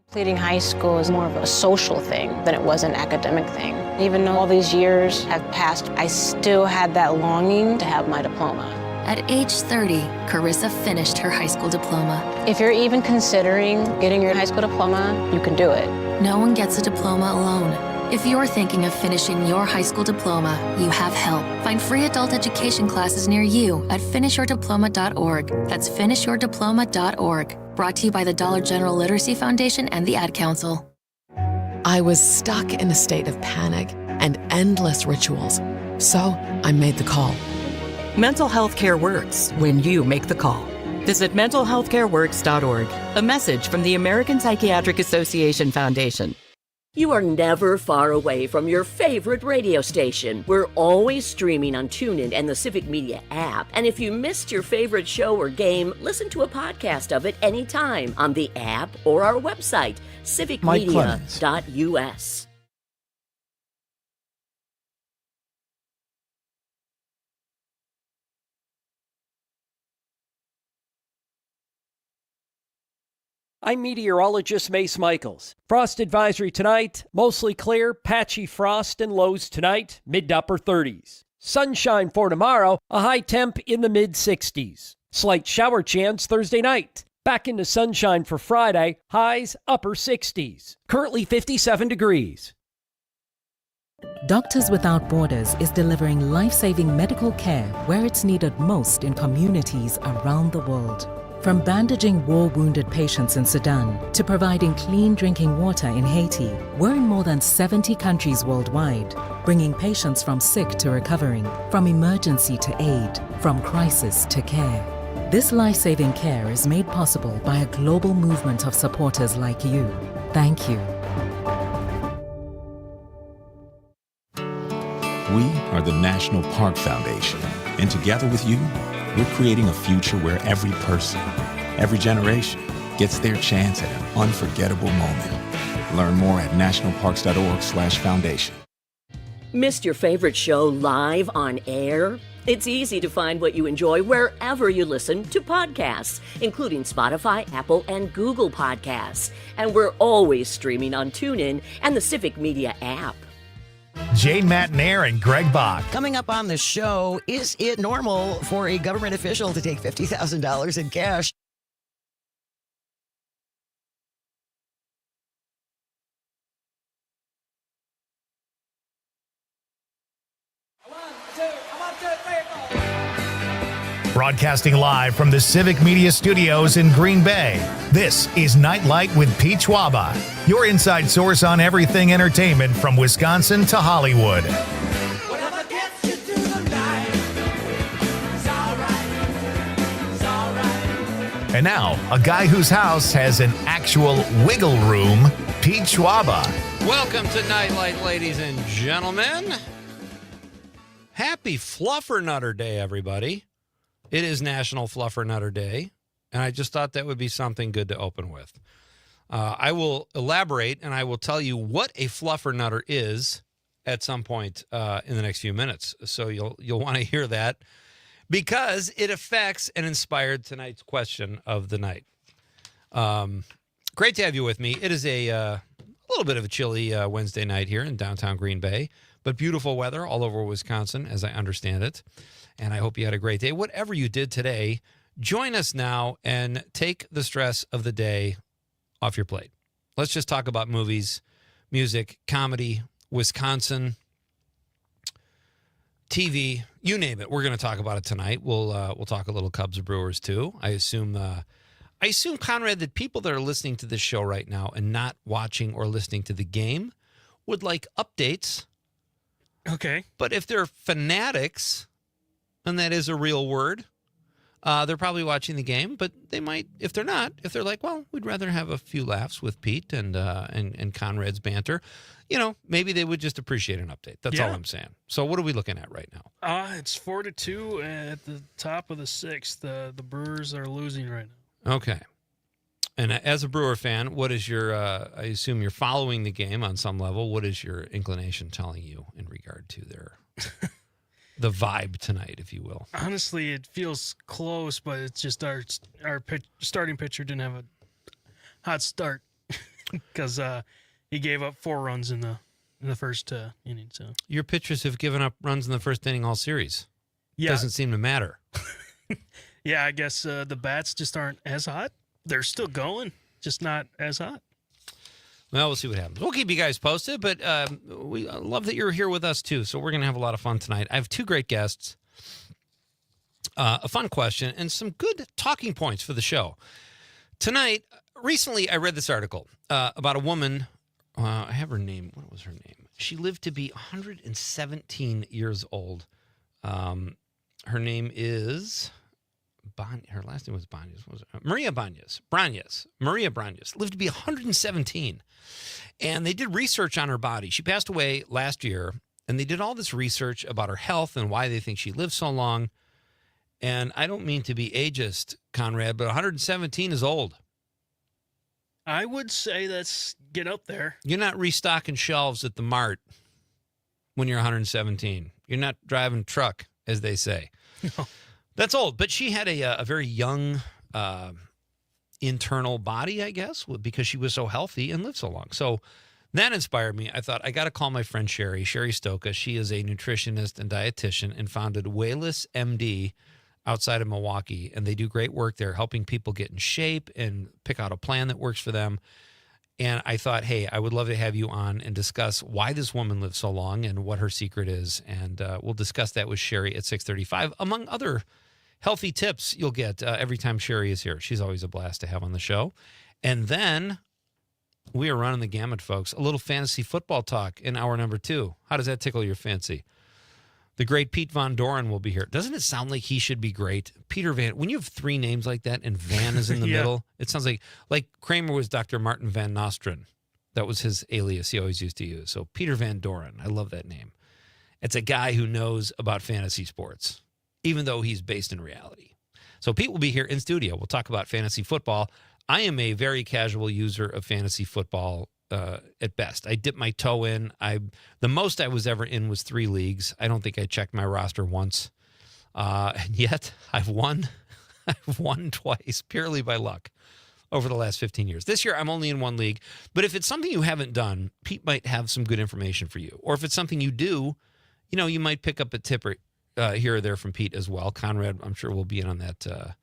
Completing high school is more of a social thing than it was an academic thing. Even though all these years have passed, I still had that longing to have my diploma. At age 30, Carissa finished her high school diploma. If you're even considering getting your high school diploma, you can do it. No one gets a diploma alone. If you're thinking of finishing your high school diploma, you have help. Find free adult education classes near you at finishyourdiploma.org. That's finishyourdiploma.org. Brought to you by the Dollar General Literacy Foundation and the Ad Council. I was stuck in a state of panic and endless rituals. So I made the call. Mental health care works when you make the call. Visit mentalhealthcareworks.org. A message from the American Psychiatric Association Foundation. You are never far away from your favorite radio station. We're always streaming on TuneIn and the Civic Media app. And if you missed your favorite show or game, listen to a podcast of it anytime on the app or our website, civicmedia.us. I'm meteorologist Mace Michaels. Frost advisory tonight, mostly clear, patchy frost and lows tonight, mid to upper 30s. Sunshine for tomorrow, a high temp in the mid 60s. Slight shower chance Thursday night. Back into sunshine for Friday, highs upper 60s. Currently 57 degrees. Doctors Without Borders is delivering life-saving medical care where it's needed most in communities around the world. From bandaging war-wounded patients in Sudan to providing clean drinking water in Haiti, we're in more than 70 countries worldwide, bringing patients from sick to recovering, from emergency to aid, from crisis to care. This life-saving care is made possible by a global movement of supporters like you. Thank you. We are the National Park Foundation, and together with you, we're creating a future where every person, every generation gets their chance at an unforgettable moment. Learn more at nationalparks.org/foundation. Missed your favorite show live on air? It's easy to find what you enjoy wherever you listen to podcasts, including Spotify, Apple, and Google Podcasts. And we're always streaming on TuneIn and the Civic Media app. Jane Matnair and Greg Bach. Coming up on the show, is it normal for a government official to take $50,000 in cash? Broadcasting live from the Civic Media Studios in Green Bay, this is Night Light with Pete Schwaba, your inside source on everything entertainment from Wisconsin to Hollywood. Whatever gets you through the night, it's all right. And now, a guy whose house has an actual wiggle room, Pete Schwaba. Welcome to Night Light, ladies and gentlemen. Happy Fluffernutter Day, everybody. It is National Fluffernutter Day, and I just thought that would be something good to open with. I will elaborate, and I will tell you what a fluffernutter is at some point in the next few minutes. So you'll want to hear that because it affects and inspired tonight's question of the night. Great to have you with me. It is a little bit of a chilly Wednesday night here in downtown Green Bay, but beautiful weather all over Wisconsin, as I understand it. And I hope you had a great day. Whatever you did today, join us now and take the stress of the day off your plate. Let's just talk about movies, music, comedy, Wisconsin, TV, you name it. We're going to talk about it tonight. We'll talk a little Cubs Brewers too. I assume Conrad, that people that are listening to this show right now and not watching or listening to the game would like updates. Okay. But if they're fanatics, and that is a real word, they're probably watching the game, but they might, if they're not, if they're like, well, we'd rather have a few laughs with Pete and Conrad's banter, maybe they would just appreciate an update. That's all I'm saying. So what are we looking at right now? It's 4-2 at the top of the sixth. The Brewers are losing right now. Okay. And as a Brewer fan, what is your, I assume you're following the game on some level. What is your inclination telling you in regard to their... the vibe tonight, if you will? Honestly, it feels close, but it's just our starting pitcher didn't have a hot start. because he gave up 4 runs in the first inning. So Your pitchers have given up runs in the first inning all series. yeah, Doesn't seem to matter. yeah. I guess the bats just aren't as hot. They're still going, just not as hot. Well, we'll see what happens. We'll keep you guys posted, but we love that you're here with us, too. So we're going to have a lot of fun tonight. I have 2 great guests, a fun question, and some good talking points for the show. Tonight, recently, I read this article about a woman. I have her name. What was her name? She lived to be 117 years old. Her name is... her last name was Banyas. What was it? Maria Banyas. Maria Banyas lived to be 117. And they did research on her body. She passed away last year, and they did all this research about her health and why they think she lived so long. And I don't mean to be ageist, Conrad, but 117 is old. I would say that's get up there. You're not restocking shelves at the mart when you're 117. You're not driving truck, as they say. No. That's old, but she had a very young internal body, I guess, because she was so healthy and lived so long. So that inspired me. I thought, I got to call my friend Sherry Stoka. She is a nutritionist and dietitian and founded Wayless MD outside of Milwaukee, and they do great work there, helping people get in shape and pick out a plan that works for them. And I thought, hey, I would love to have you on and discuss why this woman lived so long and what her secret is. And we'll discuss that with Sherry at 6:35, among other healthy tips you'll get every time Sherry is here. She's always a blast to have on the show. And then we are running the gamut, folks. A little fantasy football talk in hour number 2. How does that tickle your fancy? The great Pete Von Doren will be here. Doesn't it sound like he should be great? Peter Van, when you have 3 names like that and Van is in the Yeah. middle, it sounds like Kramer was Dr. Martin Van Nostrand. That was his alias he always used to use. So Peter Van Doren, I love that name. It's a guy who knows about fantasy sports, even though he's based in reality. So Pete will be here in studio. We'll talk about fantasy football. I am a very casual user of fantasy football at best. I dip my toe in. The most I was ever in was 3 leagues. I don't think I checked my roster once. And yet I've won. I've won twice purely by luck over the last 15 years. This year I'm only in 1 league. But if it's something you haven't done, Pete might have some good information for you. Or if it's something you do, you might pick up a tip here or there from Pete as well. Conrad, I'm sure, will be in on that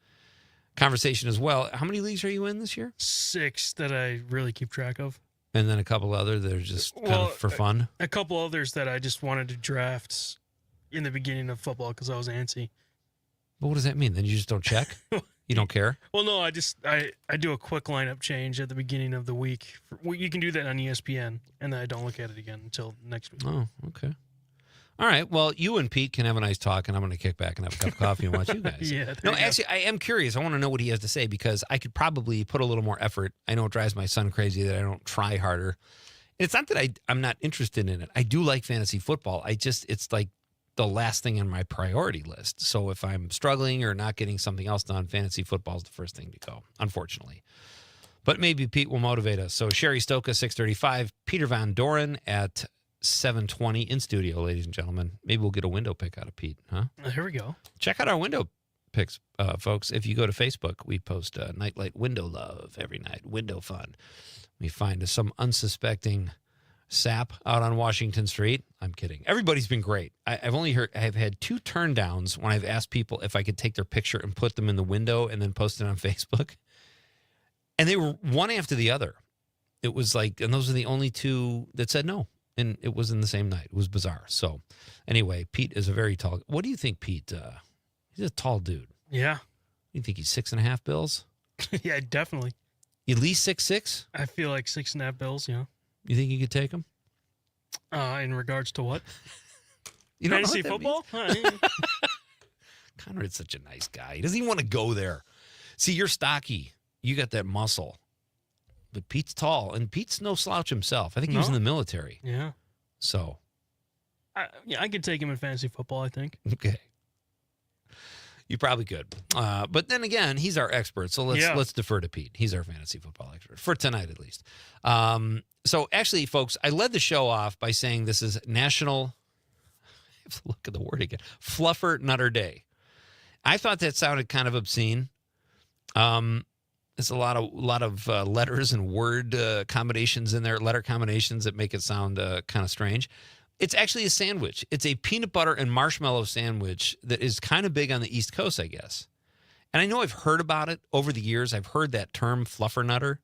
conversation as well. How many leagues are you in this year? 6 that I really keep track of. And then a couple other that are just kind of for fun? A couple others that I just wanted to draft in the beginning of football because I was antsy. But what does that mean? Then you just don't check? You don't care? Well, no, I do a quick lineup change at the beginning of the week. You can do that on ESPN, and then I don't look at it again until next week. Oh, okay. All right. Well, you and Pete can have a nice talk, and I'm going to kick back and have a cup of coffee and watch you guys. Yeah. No, actually, I am curious. I want to know what he has to say because I could probably put a little more effort. I know it drives my son crazy that I don't try harder. It's not that I'm not interested in it. I do like fantasy football. It's like the last thing on my priority list. So if I'm struggling or not getting something else done, fantasy football is the first thing to go, unfortunately. But maybe Pete will motivate us. So Sherry Stoka, 6:35. Peter Van Doren at 7:20 in studio, ladies and gentlemen. Maybe we'll get a window pick out of Pete, huh? Here we go. Check out our window picks, folks. If you go to Facebook, we post Nightlight Window Love every night, window fun. We find some unsuspecting sap out on Washington Street. I'm kidding. Everybody's been great. I've had 2 turn downs when I've asked people if I could take their picture and put them in the window and then post it on Facebook. And they were one after the other. It was like, and those are the only 2 that said no. And it was in the same night. It was bizarre. So anyway, Pete is a very tall. What do you think, Pete? He's a tall dude. Yeah. You think he's 6.5 bills? Yeah, definitely. At least 6'6"? I feel like 6.5 bills, yeah. You think you could take him? In regards to what? You don't know Fantasy what that football? Conrad's such a nice guy. He doesn't even want to go there. See, you're stocky. You got that muscle. But Pete's tall, and Pete's no slouch himself. I think he was in the military. Yeah. So. I could take him in fantasy football, I think. Okay. You probably could. But then again, he's our expert, so let's defer to Pete. He's our fantasy football expert, for tonight at least. So actually, folks, I led the show off by saying this is National, I have to look at the word again, Fluffer Nutter Day. I thought that sounded kind of obscene. It's a lot of letters and word combinations in there, letter combinations that make it sound kind of strange. It's actually a sandwich. It's a peanut butter and marshmallow sandwich that is kind of big on the East Coast, I guess. And I know I've heard about it over the years. I've heard that term, fluffernutter.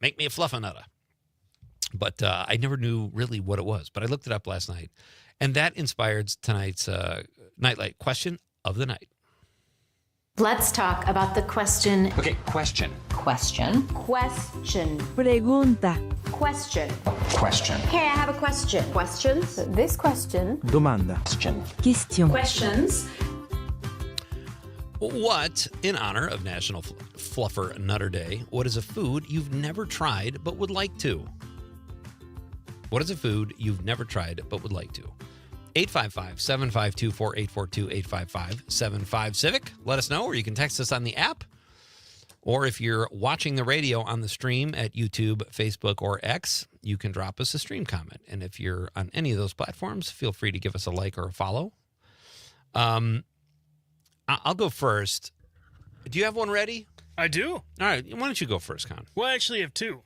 Make me a fluffernutter. But I never knew really what it was. But I looked it up last night. And that inspired tonight's Nightlight question of the night. Let's talk about the question. Okay, question. Question. Question. Pregunta. Question. Question. Hey, I have a question. Questions? This question. Domanda. Question. Question. Questions. What, in honor of National Fluffer Nutter Day, what is a food you've never tried but would like to? What is a food you've never tried but would like to? 855-752-4842, 855-75-CIVIC. Let us know, or you can text us on the app. Or if you're watching the radio on the stream at YouTube, Facebook, or X, you can drop us a stream comment. And if you're on any of those platforms, feel free to give us a like or a follow. I'll go first. Do you have one ready? I do. All right. Why don't you go first, Con? Well, I actually have two.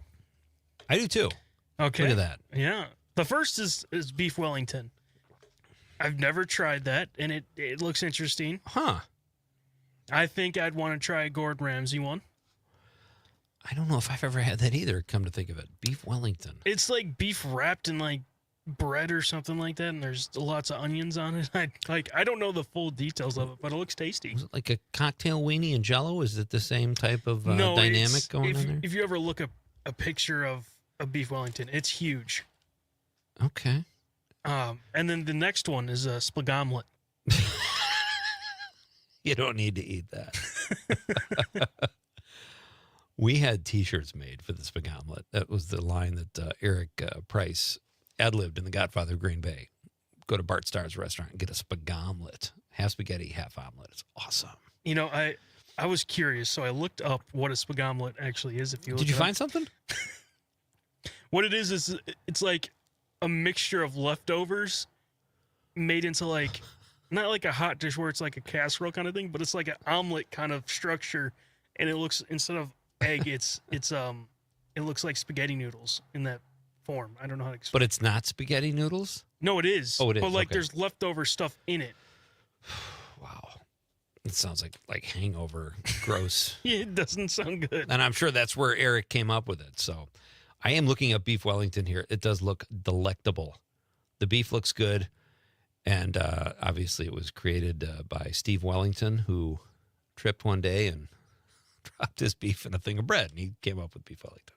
I do too. Okay. Look at that. Yeah. The first is beef Wellington. I've never tried that, and it looks interesting. Huh. I think I'd want to try a Gordon Ramsay one. I don't know if I've ever had that either, come to think of it. Beef Wellington. It's like beef wrapped in like bread or something like that, and there's lots of onions on it. I don't know the full details of it, but it looks tasty. Is it like a cocktail weenie and Jell-O? Is it the same type of no, dynamic going on there? If you ever look up a picture of a beef Wellington, it's huge. Okay. And then the next one is a spagamlet. You don't need to eat that. We had T-shirts made for the spagamlet. That was the line that Eric Price ad-libbed in The Godfather of Green Bay. Go to Bart Starr's restaurant and get a spagamlet. Half spaghetti, half omelet. It's awesome. You know, I was curious, so I looked up what a spagamlet actually is. Did you find something? What it is it's like a mixture of leftovers made into like, not like a hot dish where it's like a casserole kind of thing, but it's like an omelet kind of structure, and it looks, instead of egg, it looks like spaghetti noodles in that form. I don't know how to explain. But it's not spaghetti noodles? No, it is. Oh, it is. But like okay. There's leftover stuff in it. Wow. It sounds like hangover, gross. Yeah, it doesn't sound good. And I'm sure that's where Eric came up with it. So I am looking up beef Wellington here. It does look delectable. The beef looks good. And obviously it was created by Steve Wellington, who tripped one day and dropped his beef in a thing of bread. And he came up with beef Wellington.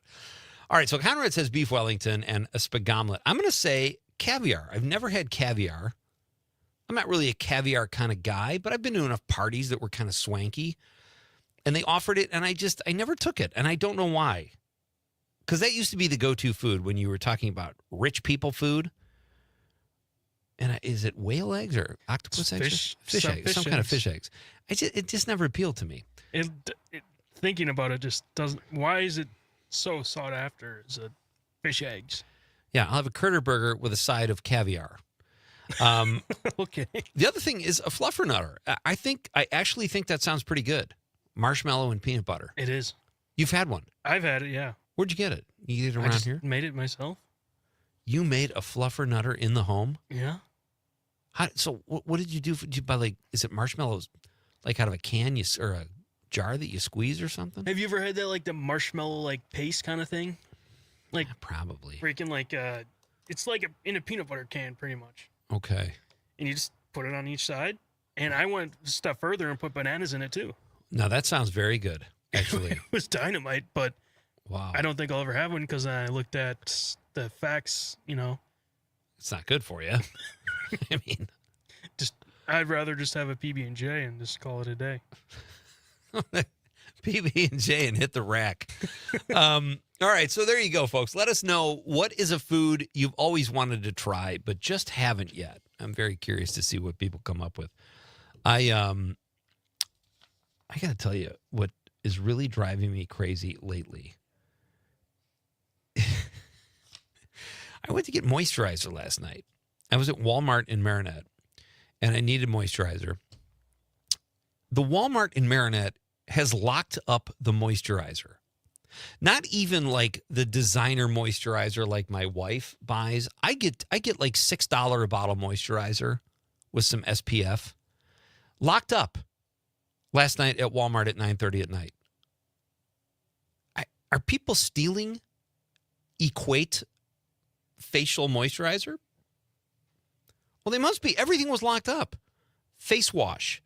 All right, so Conrad says beef Wellington and a spagamlet. I'm going to say caviar. I've never had caviar. I'm not really a caviar kind of guy, but I've been to enough parties that were kind of swanky. And they offered it, and I never took it. And I don't know why. Because that used to be the go-to food when you were talking about rich people food. And is it whale eggs or octopus eggs? Fish eggs. Some kind of fish eggs. It just never appealed to me. Thinking about it just doesn't. Why is it so sought after as a fish eggs? Yeah, I'll have a Critter burger with a side of caviar. Okay. The other thing is a fluffernutter. I actually think that sounds pretty good. Marshmallow and peanut butter. It is. You've had one. I've had it, yeah. Where'd you get it? You get it around here? Made it myself. You made a fluffernutter in the home? Yeah. So what did you do? Did you buy is it marshmallows like out of a can or a jar that you squeeze or something? Have you ever had that like the marshmallow like paste kind of thing? Like yeah, probably. Freaking like it's like in a peanut butter can pretty much. Okay. And you just put it on each side. And I went a step further and put bananas in it too. Now that sounds very good, actually. It was dynamite, but wow. I don't think I'll ever have one because I looked at the facts, It's not good for you. I mean, I'd rather just have a PB&J and just call it a day. PB&J and hit the rack. All right, so there you go, folks. Let us know, what is a food you've always wanted to try but just haven't yet. I'm very curious to see what people come up with. I got to tell you what is really driving me crazy lately. I went to get moisturizer last night. I was at Walmart in Marinette, and I needed moisturizer. The Walmart in Marinette has locked up the moisturizer. Not even like the designer moisturizer like my wife buys. I get like $6 a bottle moisturizer with some SPF. Locked up last night at Walmart at 9:30 at night. Are people stealing Equate facial moisturizer? Well, they must be. Everything was locked up. Face wash.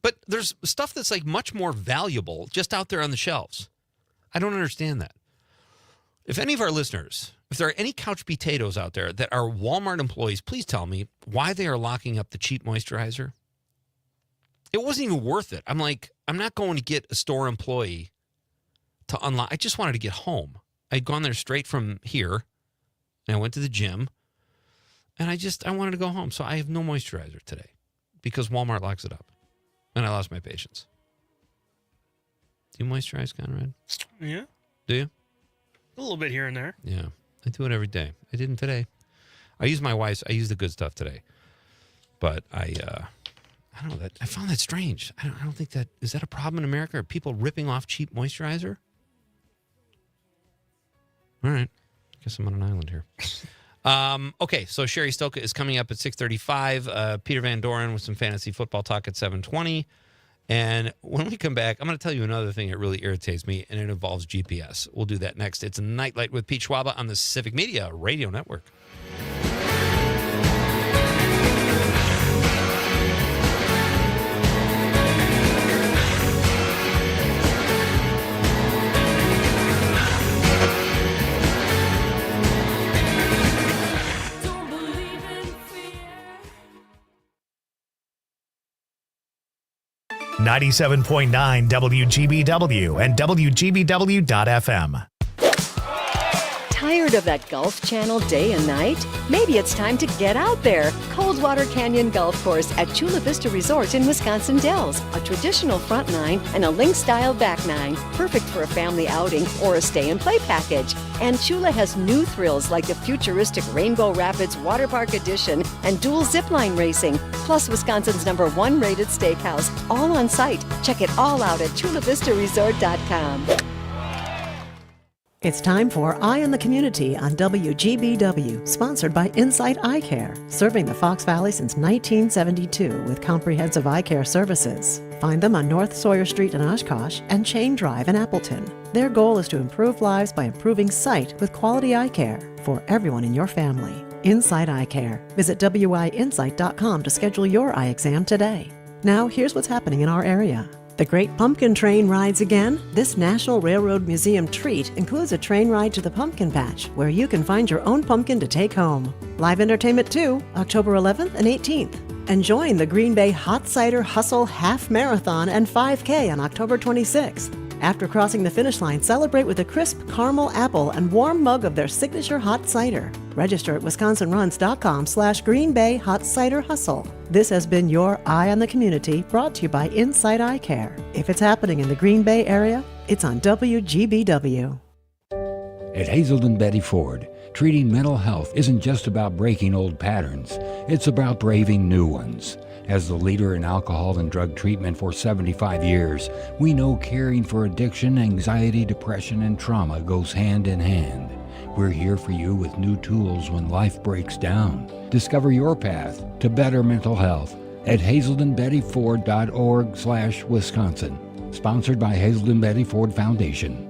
But there's stuff that's like much more valuable just out there on the shelves. I don't understand that. If any of our listeners, if there are any couch potatoes out there that are Walmart employees, please tell me why they are locking up the cheap moisturizer. It wasn't even worth it. I'm not going to get a store employee to unlock. I just wanted to get home. I'd gone there straight from here, and I went to the gym, and I wanted to go home. So I have no moisturizer today because Walmart locks it up, and I lost my patience. Do you moisturize, Conrad? Yeah. Do you? A little bit here and there. Yeah. I do it every day. I didn't today. I use the good stuff today. But I don't know. That I found that strange. I don't think that, is that a problem in America? Are people ripping off cheap moisturizer? All right. Guess I'm on an island here. Okay, so Sherry Stoka is coming up at 6:35. Peter Van Doren with some fantasy football talk at 7:20. And when we come back, I'm going to tell you another thing that really irritates me, and it involves GPS. We'll do that next. It's Nightlight with Pete Schwaba on the Civic Media Radio Network. .9 WGBW and WGBW.FM. Tired of that Golf Channel day and night? Maybe it's time to get out there. Coldwater Canyon Golf Course at Chula Vista Resort in Wisconsin Dells. A traditional front nine and a link-style back nine. Perfect for a family outing or a stay-and-play package. And Chula has new thrills like the futuristic Rainbow Rapids Water Park Edition and dual zipline racing. Plus Wisconsin's #1 rated steakhouse. All on site. Check it all out at chulavistaresort.com. It's time for Eye on the Community on WGBW, sponsored by Insight Eye Care, serving the Fox Valley since 1972 with comprehensive eye care services. Find them on North Sawyer Street in Oshkosh and Chain Drive in Appleton. Their goal is to improve lives by improving sight with quality eye care for everyone in your family. Insight Eye Care. Visit WIinsight.com to schedule your eye exam today. Now, here's what's happening in our area. The Great Pumpkin Train rides again. This National Railroad Museum treat includes a train ride to the pumpkin patch, where you can find your own pumpkin to take home. Live entertainment too, October 11th and 18th. And join the Green Bay Hot Cider Hustle Half Marathon and 5K on October 26th. After crossing the finish line, celebrate with a crisp caramel apple and warm mug of their signature hot cider. Register at wisconsinruns.com/Green Bay Hot Cider Hustle. This has been your Eye on the Community, brought to you by Insight Eye Care. If it's happening in the Green Bay area, it's on WGBW. At Hazelden Betty Ford, treating mental health isn't just about breaking old patterns, it's about braving new ones. As the leader in alcohol and drug treatment for 75 years, we know caring for addiction, anxiety, depression, and trauma goes hand in hand. We're here for you with new tools when life breaks down. Discover your path to better mental health at hazeldenbettyford.org/Wisconsin. Sponsored by Hazelden Betty Ford Foundation.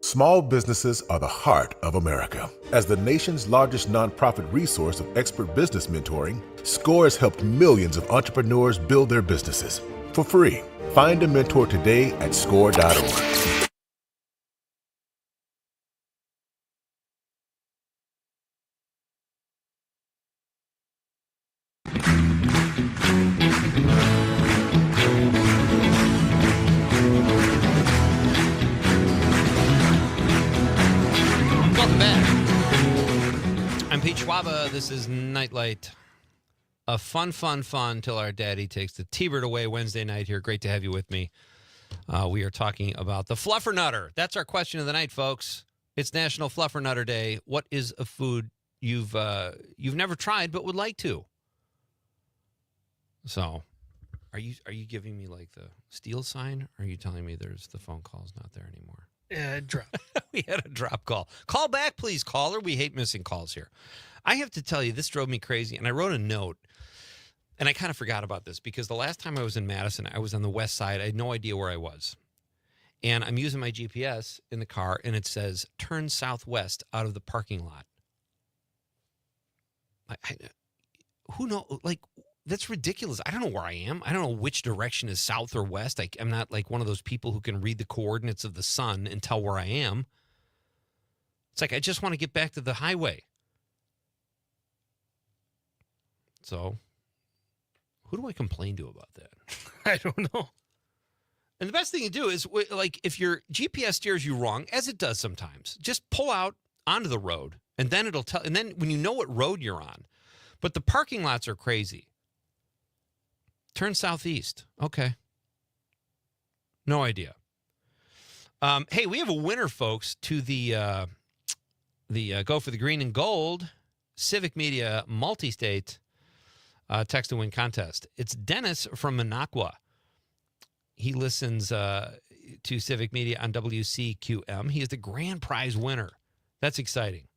Small businesses are the heart of America. As the nation's largest nonprofit resource of expert business mentoring, SCORE has helped millions of entrepreneurs build their businesses for free. Find a mentor today at score.org. Schwaba, this is Nightlight. A fun till our daddy takes the T-Bird away Wednesday night here. Great to have you with me. We are talking about the Fluffernutter. That's our question of the night, folks. It's National Fluffernutter Day. What is a food you've never tried but would like to? So, Are you giving me like the steel sign? Or are you telling me the phone call's not there anymore? Yeah, it dropped. We had a drop call. Call back, please, caller. We hate missing calls here. I have to tell you, this drove me crazy. And I wrote a note, and I kind of forgot about this because the last time I was in Madison, I was on the west side. I had no idea where I was. And I'm using my GPS in the car, and it says, turn southwest out of the parking lot. Who knows? Like, that's ridiculous. I don't know where I am. I don't know which direction is south or west. I'm not like one of those people who can read the coordinates of the sun and tell where I am. It's like, I just want to get back to the highway. So, who do I complain to about that? I don't know. And the best thing to do is, like, if your GPS steers you wrong, as it does sometimes, just pull out onto the road, and then it'll tell. And then when you know what road you're on, but the parking lots are crazy. Turn southeast. Okay. No idea. Hey, we have a winner, folks, to the Go for the Green and Gold Civic Media Multi-State Text to Win contest. It's Dennis from Minocqua. He listens to Civic Media on WCQM. He is the grand prize winner. That's exciting.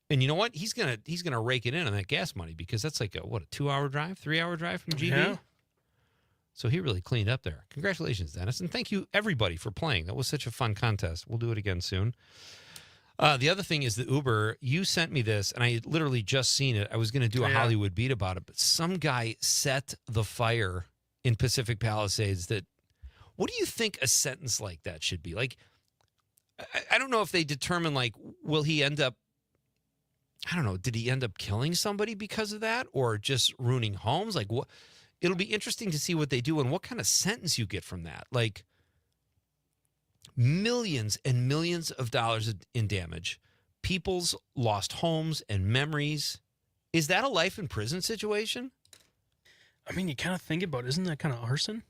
And you know what? He's gonna rake it in on that gas money because that's like a 2-hour drive, 3-hour drive from GB. Yeah. So he really cleaned up there. Congratulations, Dennis, and thank you everybody for playing. That was such a fun contest. We'll do it again soon. The other thing is the Uber. You sent me this, and I had literally just seen it. I was going to do a Hollywood beat about it, but some guy set the fire in Pacific Palisades. What do you think a sentence like that should be? Like, I don't know if they determine, like, will he end up, I don't know, did he end up killing somebody because of that or just ruining homes? Like, what? It'll be interesting to see what they do and what kind of sentence you get from that. Like, millions and millions of dollars in damage, people's lost homes and memories. Is that a life in prison situation? I mean, you kind of think about it. Isn't that kind of arson?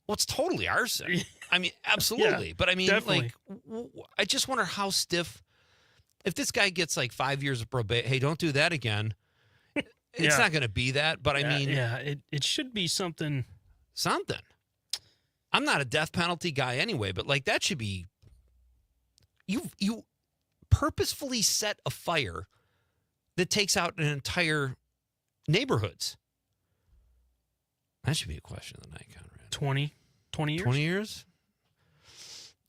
Well, it's totally arson. I mean, absolutely. Yeah, but I mean, definitely. like, I just wonder how stiff. If this guy gets like 5 years of probation, hey, don't do that again. It's not going to be that. But I mean, it should be something. Something. I'm not a death penalty guy anyway, but like that should be. You purposefully set a fire that takes out an entire neighborhoods. That should be a question of the night, Conrad. 20 years? 20 years?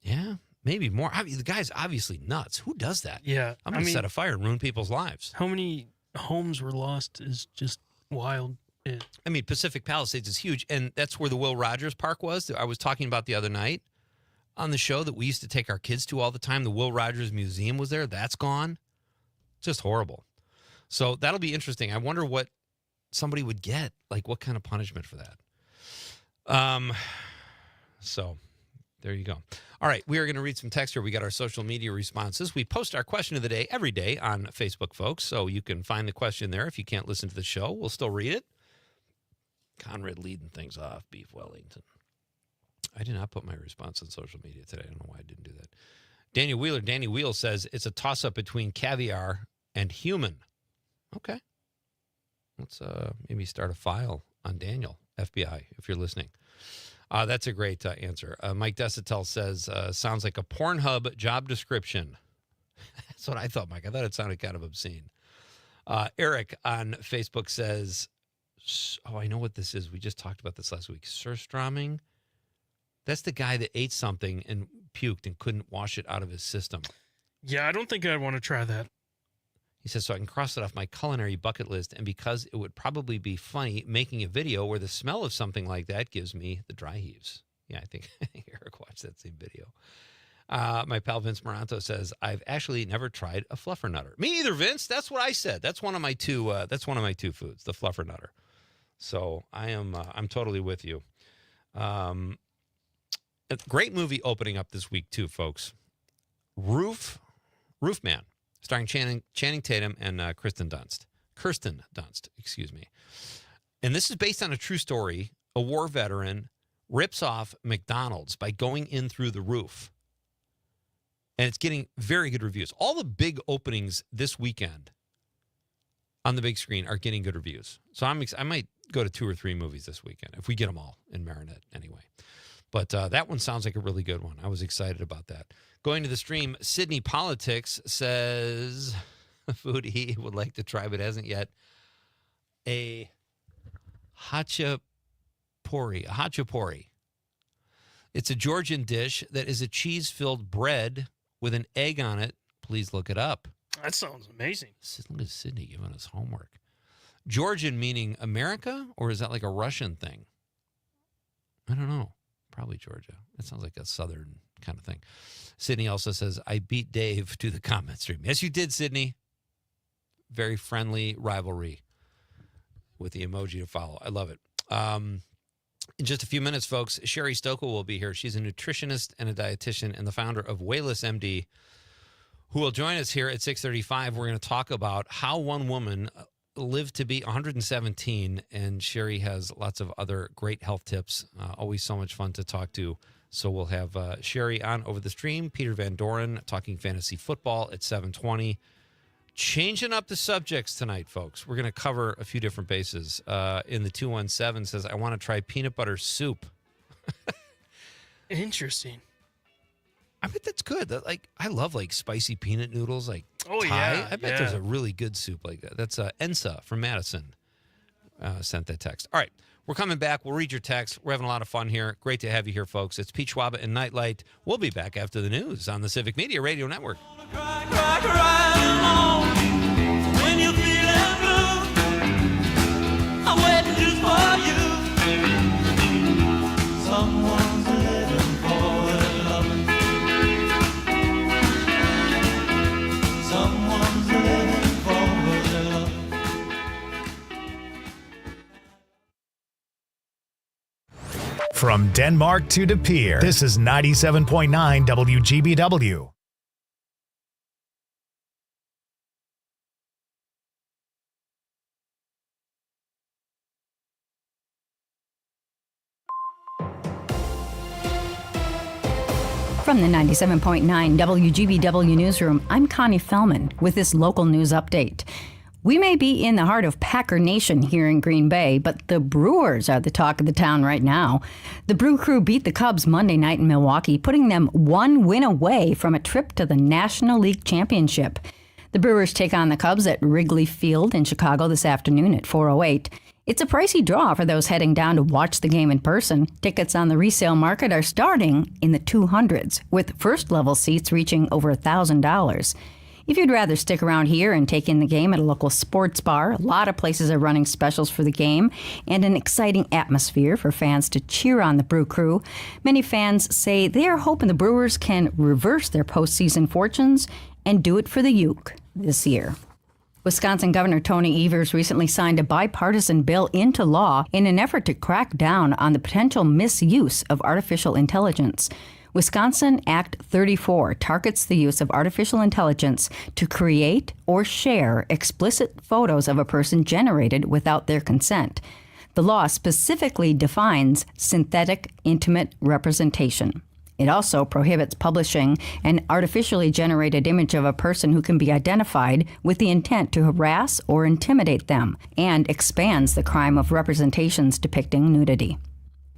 Yeah, maybe more. The guy's obviously nuts. Who does that? Yeah. I'm going to set a fire and ruin people's lives. How many homes were lost is just wild. I mean, Pacific Palisades is huge, and that's where the Will Rogers Park was that I was talking about the other night on the show that we used to take our kids to all the time. The Will Rogers Museum was there. That's gone. Just horrible. So that'll be interesting. I wonder what somebody would get, like what kind of punishment for that. So there you go. All right, we are going to read some text here. We got our social media responses. We post our question of the day every day on Facebook, folks, so you can find the question there. If you can't listen to the show, we'll still read it. Conrad leading things off, Beef Wellington. I did not put my response on social media today. I don't know why I didn't do that. Danny Wheel says it's a toss-up between caviar and human. Okay. Let's maybe start a file on Daniel, FBI, if you're listening. That's a great answer. Mike Desitel says, sounds like a Pornhub job description. That's what I thought, Mike. I thought it sounded kind of obscene. Eric on Facebook says, I know what this is. We just talked about this last week. Surströmming. That's the guy that ate something and puked and couldn't wash it out of his system. Yeah, I don't think I'd want to try that. He says, so I can cross it off my culinary bucket list, and because it would probably be funny making a video where the smell of something like that gives me the dry heaves. Yeah, I think Eric watched that same video. My pal Vince Moranto says, I've actually never tried a fluffernutter. Me either, Vince. That's what I said. That's one of my two foods, the fluffernutter. So I'm totally with you. A great movie opening up this week too, folks. Roofman, starring Channing Tatum and Kirsten Dunst, excuse me. And this is based on a true story. A war veteran rips off McDonald's by going in through the roof. And it's getting very good reviews. All the big openings this weekend on the big screen are getting good reviews. So I might go to 2 or 3 movies this weekend, if we get them all in Marinette anyway. But that one sounds like a really good one. I was excited about that. Going to the stream, Sydney Politics says, food he would like to try but hasn't yet, a hachapuri. It's a Georgian dish that is a cheese-filled bread with an egg on it. Please look it up. That sounds amazing. Look at Sydney giving us homework. Georgian meaning America, or is that like a Russian thing? I don't know. Probably Georgia. That sounds like a southern kind of thing. Sydney also says, I beat Dave to the comment stream. Yes, you did, Sydney. Very friendly rivalry with the emoji to follow. I love it. In just a few minutes, folks, Sherry Stokel will be here. She's a nutritionist and a dietitian and the founder of Wayless MD, who will join us here at 6:35. We're going to talk about how one woman lived to be 117, and Sherry has lots of other great health tips. Always so much fun to talk to. So we'll have Sherry on over the stream. Peter Van Doren talking fantasy football at 7:20. Changing up the subjects tonight, folks. We're going to cover a few different bases. In the 217 says, I want to try peanut butter soup. Interesting. I bet that's good. I love spicy peanut noodles, Thai. Yeah. I bet there's a really good soup like that. That's Ensa from Madison sent that text. All right, we're coming back. We'll read your text. We're having a lot of fun here. Great to have you here, folks. It's Pete Schwaba and Nite Lite. We'll be back after the news on the Civic Media Radio Network. When you feeling blue, I'm waiting just for you. Someone's living for love. Someone's living for love. From Denmark to De Pere, this is 97.9 WGBW. From the 97.9 WGBW newsroom, I'm Connie Fellman with this local news update. We may be in the heart of Packer Nation here in Green Bay, but the Brewers are the talk of the town right now. The Brew Crew beat the Cubs Monday night in Milwaukee, putting them one win away from a trip to the National League Championship. The Brewers take on the Cubs at Wrigley Field in Chicago this afternoon at 4:08. It's a pricey draw for those heading down to watch the game in person. Tickets on the resale market are starting in the 200s, with first-level seats reaching over $1,000. If you'd rather stick around here and take in the game at a local sports bar, a lot of places are running specials for the game and an exciting atmosphere for fans to cheer on the Brew Crew. Many fans say they are hoping the Brewers can reverse their postseason fortunes and do it for the Uke this year. Wisconsin Governor Tony Evers recently signed a bipartisan bill into law in an effort to crack down on the potential misuse of artificial intelligence. Wisconsin Act 34 targets the use of artificial intelligence to create or share explicit photos of a person generated without their consent. The law specifically defines synthetic intimate representation. It also prohibits publishing an artificially generated image of a person who can be identified with the intent to harass or intimidate them, and expands the crime of representations depicting nudity.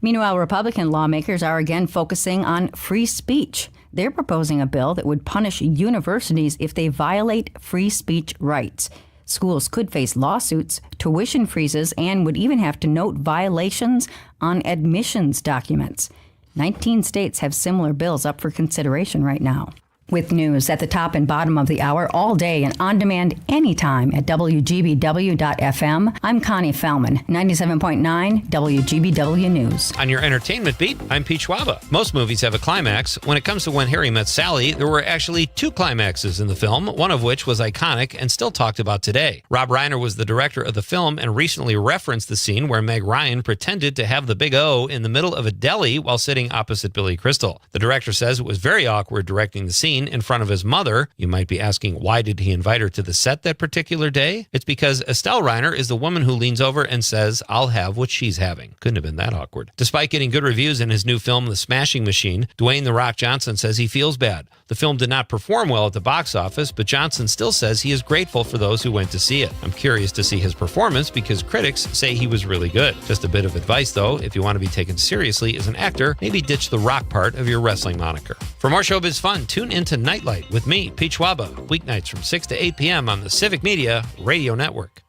Meanwhile, Republican lawmakers are again focusing on free speech. They're proposing a bill that would punish universities if they violate free speech rights. Schools could face lawsuits, tuition freezes, and would even have to note violations on admissions documents. 19 states have similar bills up for consideration right now. With news at the top and bottom of the hour all day and on demand anytime at WGBW.FM, I'm Connie Fellman, 97.9 WGBW News. On your entertainment beat, I'm Pete Schwaba. Most movies have a climax. When it comes to When Harry Met Sally, there were actually 2 climaxes in the film, one of which was iconic and still talked about today. Rob Reiner was the director of the film and recently referenced the scene where Meg Ryan pretended to have the big O in the middle of a deli while sitting opposite Billy Crystal. The director says it was very awkward directing the scene Halloween in front of his mother. You might be asking, why did he invite her to the set that particular day? It's because Estelle Reiner is the woman who leans over and says, I'll have what she's having. Couldn't have been that awkward. Despite getting good reviews in his new film, The Smashing Machine, Dwayne "The Rock" Johnson says he feels bad. The film did not perform well at the box office, but Johnson still says he is grateful for those who went to see it. I'm curious to see his performance because critics say he was really good. Just a bit of advice, though, if you want to be taken seriously as an actor, maybe ditch the rock part of your wrestling moniker. For more showbiz fun, tune into Nightlight with me, Pete Schwaba, weeknights from 6 to 8 p.m. on the Civic Media Radio Network.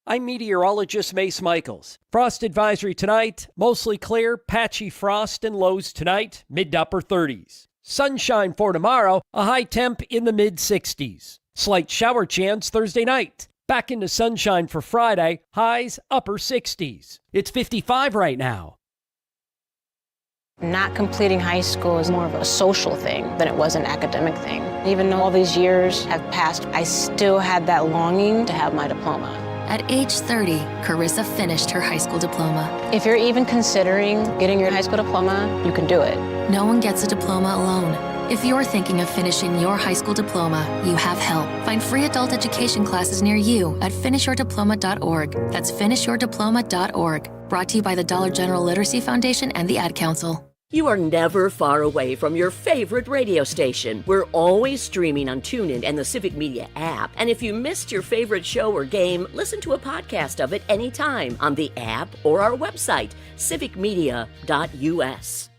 I'm meteorologist Mace Michaels. Frost advisory tonight, mostly clear, patchy frost and lows tonight, mid to upper 30s. Sunshine for tomorrow, a high temp in the mid 60s. Slight shower chance Thursday night. Back into sunshine for Friday, highs upper 60s. It's 55 right now. Not completing high school is more of a social thing than it was an academic thing. Even though all these years have passed, I still had that longing to have my diploma. At age 30, Carissa finished her high school diploma. If you're even considering getting your high school diploma, you can do it. No one gets a diploma alone. If you're thinking of finishing your high school diploma, you have help. Find free adult education classes near you at finishyourdiploma.org. That's finishyourdiploma.org. Brought to you by the Dollar General Literacy Foundation and the Ad Council. You are never far away from your favorite radio station. We're always streaming on TuneIn and the Civic Media app. And if you missed your favorite show or game, listen to a podcast of it anytime on the app or our website, civicmedia.us.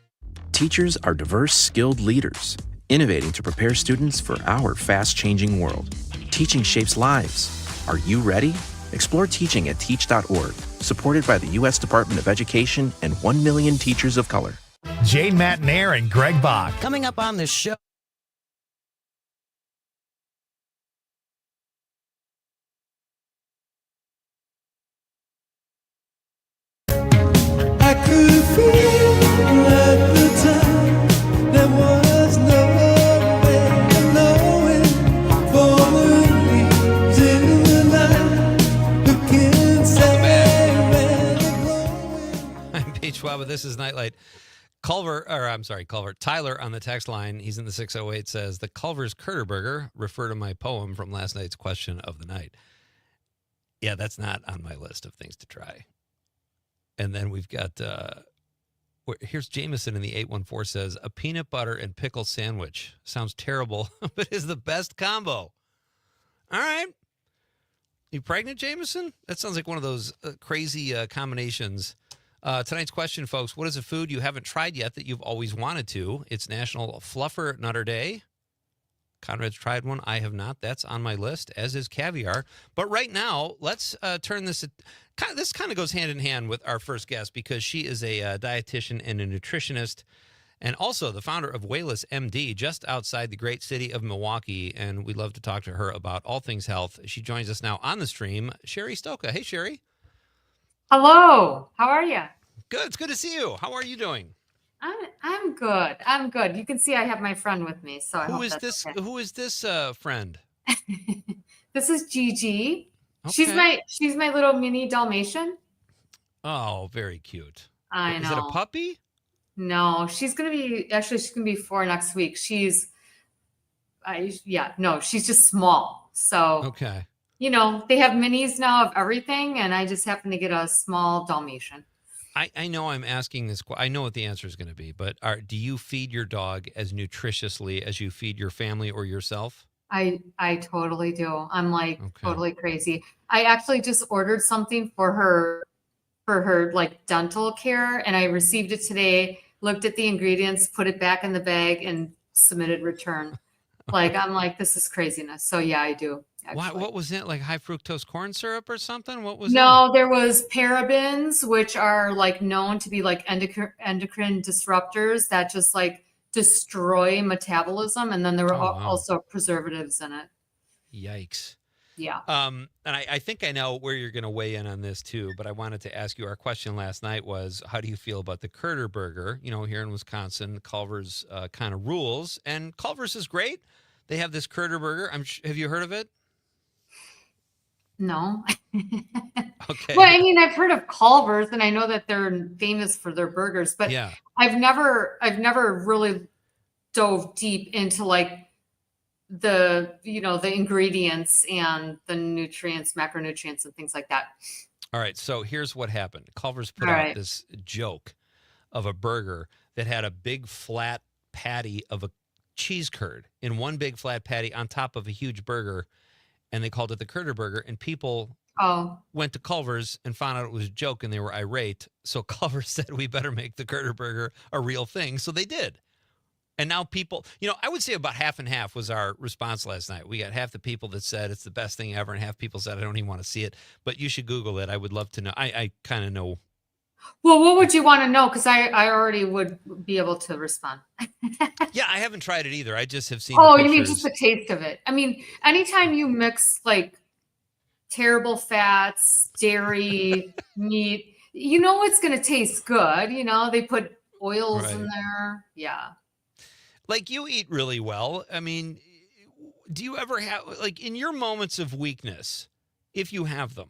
Teachers are diverse, skilled leaders, innovating to prepare students for our fast-changing world. Teaching shapes lives. Are you ready? Explore teaching at teach.org, supported by the U.S. Department of Education and 1 million teachers of color. Jane Matnair and Greg Bach. Coming up on the show. I could feel at the time there was no way of knowing for the leaves in the night who can say where they're going. I'm Pete Schwaba. This is Nightlight. Culver Tyler on the text line, he's in the 608, says, the Culver's Curter Burger, refer to my poem from last night's question of the night. Yeah, that's not on my list of things to try. And then we've got, here's Jameson in the 814 says, a peanut butter and pickle sandwich. Sounds terrible, but is the best combo. All right. You pregnant, Jameson? That sounds like one of those crazy combinations. Tonight's question, folks, what is a food you haven't tried yet that you've always wanted to? It's National Fluffer Nutter Day. Conrad's tried one. I have not. That's on my list, as is caviar. But right now, let's turn this. This kind of goes hand in hand with our first guest because she is a dietitian and a nutritionist and also the founder of Wayless MD just outside the great city of Milwaukee. And we'd love to talk to her about all things health. She joins us now on the stream, Sherry Stoka. Hey, Sherry. Hello. How are you? Good. It's good to see you. How are you doing? I'm good. I'm good. You can see I have my friend with me, so I hope that's okay. Who is this friend? This is Gigi. Okay. She's my little mini Dalmatian. Oh, very cute. I know. Is it a puppy? No, she's gonna be 4 next week. She's just small. So okay. You know, they have minis now of everything, and I just happen to get a small Dalmatian. I know I'm asking this. I know what the answer is going to be, but do you feed your dog as nutritiously as you feed your family or yourself? I totally do. I'm totally crazy. I actually just ordered something for her like dental care, and I received it today, looked at the ingredients, put it back in the bag, and submitted return. I'm like, this is craziness. So yeah, I do. Why, what was it? Like high fructose corn syrup or something? What was No, there was parabens, which are known to be endocrine disruptors that just destroy metabolism. And then there were also preservatives in it. Yikes. Yeah. And I think I know where you're going to weigh in on this too, but I wanted to ask you, our question last night was, how do you feel about the Curter Burger? You know, here in Wisconsin, Culver's kind of rules, and Culver's is great. They have this Critter Burger. Have you heard of it? No. Okay. Well, I mean, I've heard of Culver's, and I know that they're famous for their burgers, but Yeah. I've never really dove deep into like the ingredients and the nutrients, macronutrients, and things like that. All right. So here's what happened. Culver's put All out right. this joke of a burger that had a big flat patty of a cheese curd in one big flat patty on top of a huge burger, and they called it the Critter Burger. And people went to Culver's and found out it was a joke, and they were irate. So Culver's said, we better make the Critter Burger a real thing. So they did. And now people, I would say about half and half was our response last night. We got half the people that said it's the best thing ever, and half people said, I don't even want to see it. But you should Google it. I would love to know. I kind of know. Well, what would you want to know? Because I already would be able to respond. Yeah, I haven't tried it either. I just have seen Oh, the you mean pictures. just the taste of it? I mean, anytime you mix like terrible fats, dairy, meat, it's going to taste good. They put oils in Right. there. Yeah. Like, you eat really well. I mean, do you ever have, like, in your moments of weakness, if you have them,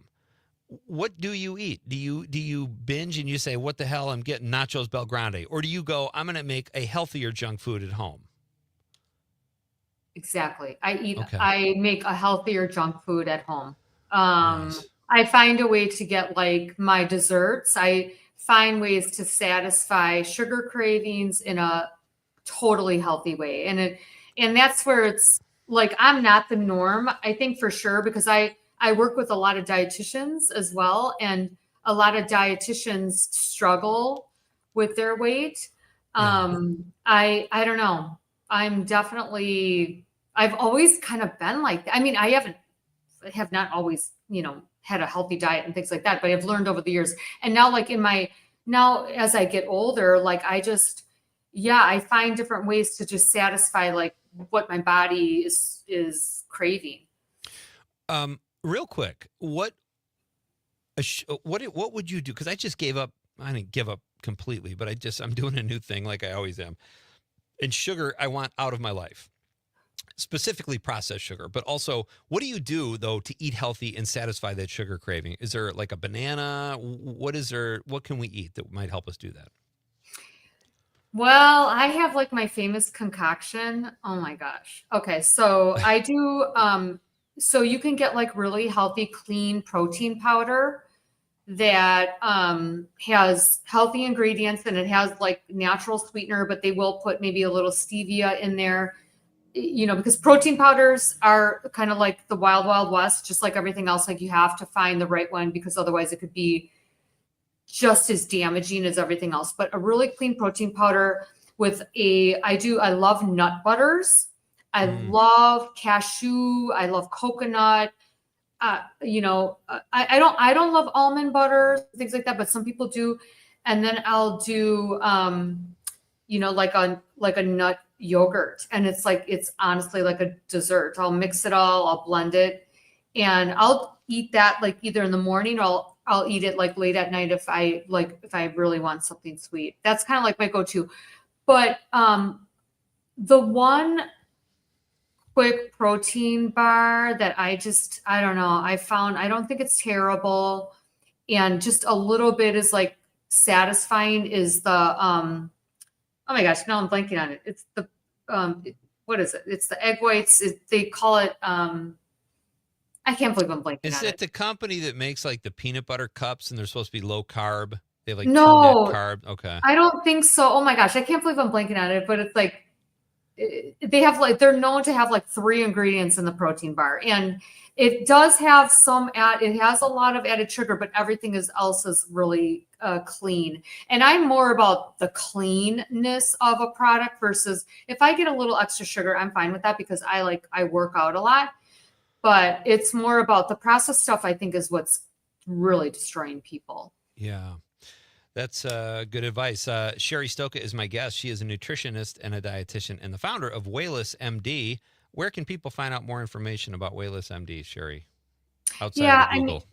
what do you eat? Do you binge and you say, what the hell, I'm getting nachos Bel Grande? Or do you go, I'm going to make a healthier junk food at home? Exactly. I Okay. make a healthier junk food at home. Nice. I find a way to get like my desserts. I find ways to satisfy sugar cravings in a totally healthy way. And that's where it's like, I'm not the norm, I think, for sure, because I work with a lot of dietitians as well. And a lot of dietitians struggle with their weight. I don't know. I've always kind of been like that. I mean, I have not always, had a healthy diet and things like that, but I've learned over the years. And now, like now as I get older, like I find different ways to just satisfy like what my body is craving. Real quick, what would you do? Because I just gave up. I didn't give up completely, but I'm doing a new thing like I always am. And sugar, I want out of my life, specifically processed sugar. But also, what do you do though to eat healthy and satisfy that sugar craving? Is there like a banana? What can we eat that might help us do that? Well, I have like my famous concoction. Oh my gosh. Okay, so I do so you can get like really healthy, clean protein powder that has healthy ingredients, and it has like natural sweetener, but they will put maybe a little stevia in there, because protein powders are kind of like the wild, wild west, just like everything else. Like, you have to find the right one, because otherwise it could be just as damaging as everything else. But a really clean protein powder with I love nut butters. I love cashew. I love coconut. I don't love almond butters, things like that, but some people do. And then I'll do, like a nut yogurt. And it's honestly like a dessert. I'll mix it all, I'll blend it, and I'll eat that like either in the morning, or I'll eat it like late at night if I really want something sweet. That's kind of like my go-to. But the one quick protein bar that I don't know, I don't think it's terrible, and just a little bit is like satisfying, is the oh my gosh, now I'm blanking on it. It's the what is it? It's the egg whites. They call it I can't believe I'm blanking Is on it it. the company that makes like the peanut butter cups and they're supposed to be low carb? They have like No, 2 net carb. Okay. I don't think so. Oh my gosh, I can't believe I'm blanking on it, but it's like they have like, they're known to have like 3 ingredients in the protein bar, and it does have it has a lot of added sugar, but everything else is really clean. And I'm more about the cleanness of a product, versus if I get a little extra sugar, I'm fine with that, because I work out a lot. But it's more about the processed stuff, I think, is what's really destroying people. Yeah. That's good advice. Sherry Stoka is my guest. She is a nutritionist and a dietitian and the founder of Wayless MD. Where can people find out more information about Wayless MD, Sherry? Outside of Google.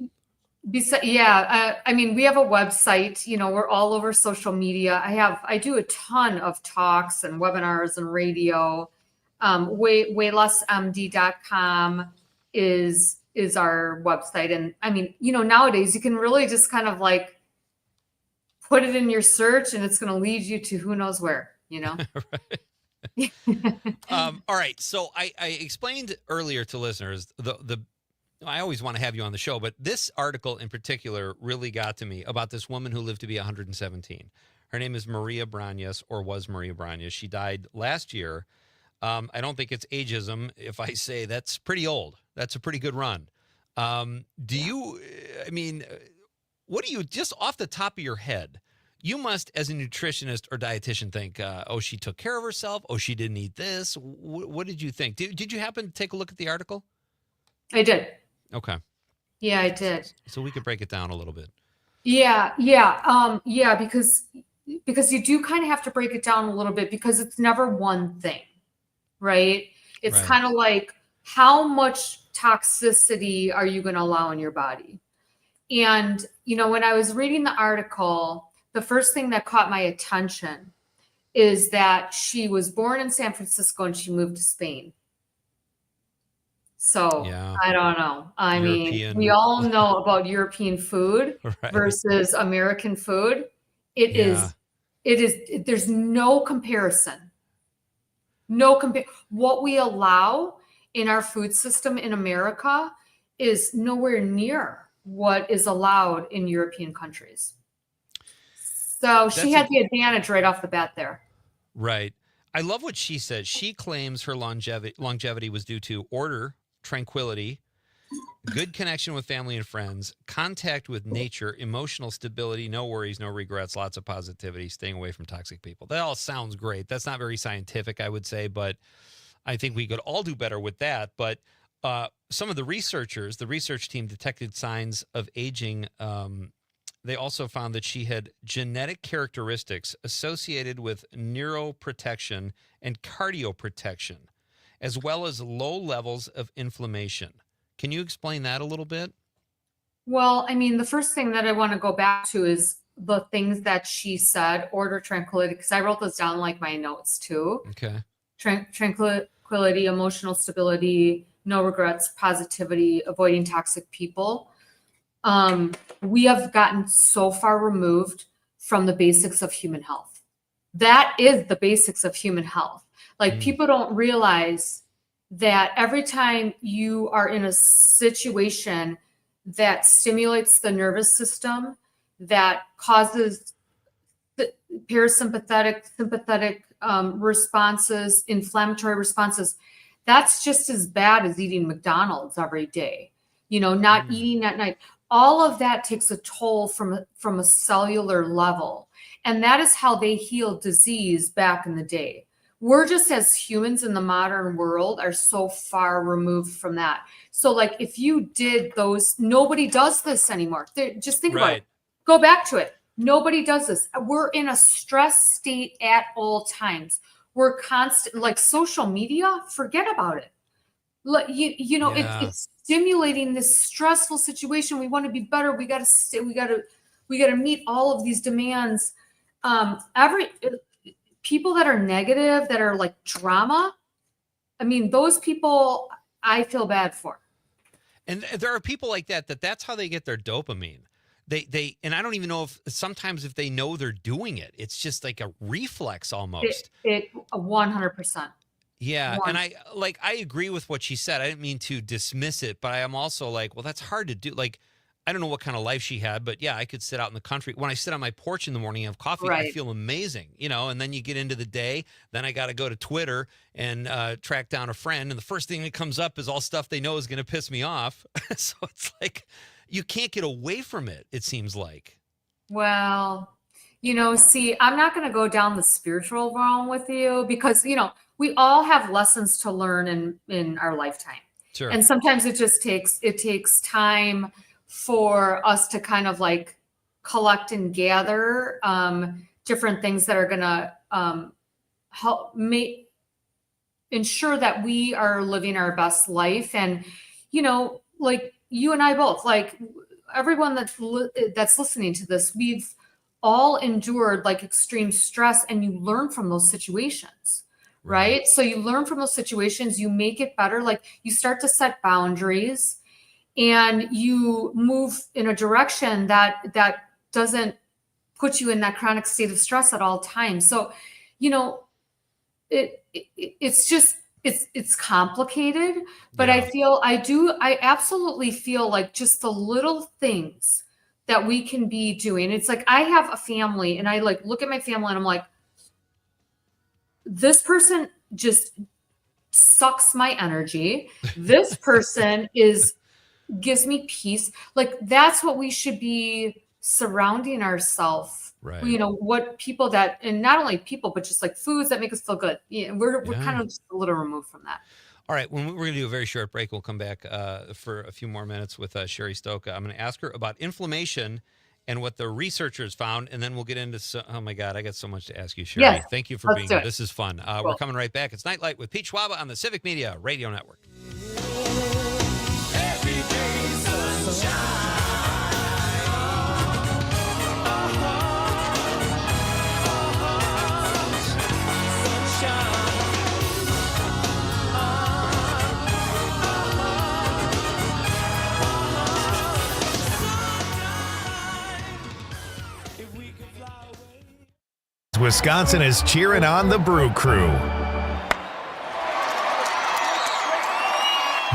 I mean, we have a website, we're all over social media. I do a ton of talks and webinars and radio. weightlossmd.com is our website. And I mean, nowadays you can really just kind of like put it in your search and it's going to lead you to who knows where, All right. So I explained earlier to listeners I always want to have you on the show, but this article in particular really got to me about this woman who lived to be 117. Her name is Maria Brañas, or was Maria Brañas. She died last year. I don't think it's ageism if I say that's pretty old. That's a pretty good run. What do you, just off the top of your head, you must, as a nutritionist or dietitian, think, she took care of herself. Oh, she didn't eat this. What did you think? Did you happen to take a look at the article? I did. Okay. Yeah, I did. So we could break it down a little bit. Yeah. Because you do kind of have to break it down a little bit because it's never one thing, right? It's kind of like, how much toxicity are you going to allow in your body? And, when I was reading the article, the first thing that caught my attention is that she was born in San Francisco and she moved to Spain. So I don't know. I mean, we all know about European food versus American food. There's no comparison. What we allow in our food system in America is nowhere near what is allowed in European countries. So she had the advantage right off the bat there. Right. I love what she said. She claims her longevity was due to order, tranquility, good connection with family and friends, contact with nature, emotional stability, no worries, no regrets, lots of positivity, staying away from toxic people. That all sounds great. That's not very scientific, I would say, but I think we could all do better with that. But some of the research team detected signs of aging. They also found that she had genetic characteristics associated with neuroprotection and cardioprotection, as well as low levels of inflammation. Can you explain that a little bit? Well, I mean, the first thing that I want to go back to is the things that she said, order, tranquility, because I wrote this down like my notes too. Okay. Tranquility, emotional stability, no regrets, positivity, avoiding toxic people. We have gotten so far removed from the basics of human health. That is the basics of human health. Like people don't realize that every time you are in a situation that stimulates the nervous system, that causes parasympathetic, sympathetic responses, inflammatory responses, that's just as bad as eating McDonald's every day. Not eating at night. All of that takes a toll from a cellular level. And that is how they healed disease back in the day. We're just, as humans in the modern world, are so far removed from that. So like if you did those, nobody does this anymore. Just think about it. Go back to it. Nobody does this. We're in a stress state at all times. We're constant, like social media, forget about it. It's stimulating this stressful situation. We want to be better. We got to meet all of these demands. People that are negative, that are like drama, I mean, those people I feel bad for. And there are people like that's how they get their dopamine. They and I don't even know if they know they're doing it. It's just like a reflex almost. It 100%. Yeah, and I agree with what she said. I didn't mean to dismiss it, but I am also like, well, that's hard to do. Like, I don't know what kind of life she had, but yeah, I could sit out in the country. When I sit on my porch in the morning and have coffee, I feel amazing, and then you get into the day, then I got to go to Twitter and track down a friend. And the first thing that comes up is all stuff they know is going to piss me off. So it's like, you can't get away from it, it seems like. Well, see, I'm not going to go down the spiritual realm with you because, we all have lessons to learn in our lifetime. Sure. And sometimes it takes time for us to kind of like collect and gather different things that are going to help ensure that we are living our best life. And, like you and I both, like everyone that's listening to this, we've all endured like extreme stress, and you learn from those situations, right? So you learn from those situations, you make it better. Like you start to set boundaries and you move in a direction that doesn't put you in that chronic state of stress at all times. So, it's complicated, but I absolutely feel like just the little things that we can be doing. It's like I have a family and I like look at my family and I'm like, this person just sucks my energy. This person gives me peace. Like that's what we should be surrounding ourselves. Right. What people that, and not only people, but just like foods that make us feel good. We're kind of just a little removed from that. All right, we're going to do a very short break. We'll come back for a few more minutes with Sherry Stoka. I'm going to ask her about inflammation and what the researchers found, and then we'll get into oh my God, I got so much to ask you, Sherry. Yes, thank you for being here. it. This is fun. Cool. We're coming right back. It's Night Light with Pete Schwaba on the Civic Media Radio Network. Every day sunshine. Wisconsin is cheering on the Brew Crew.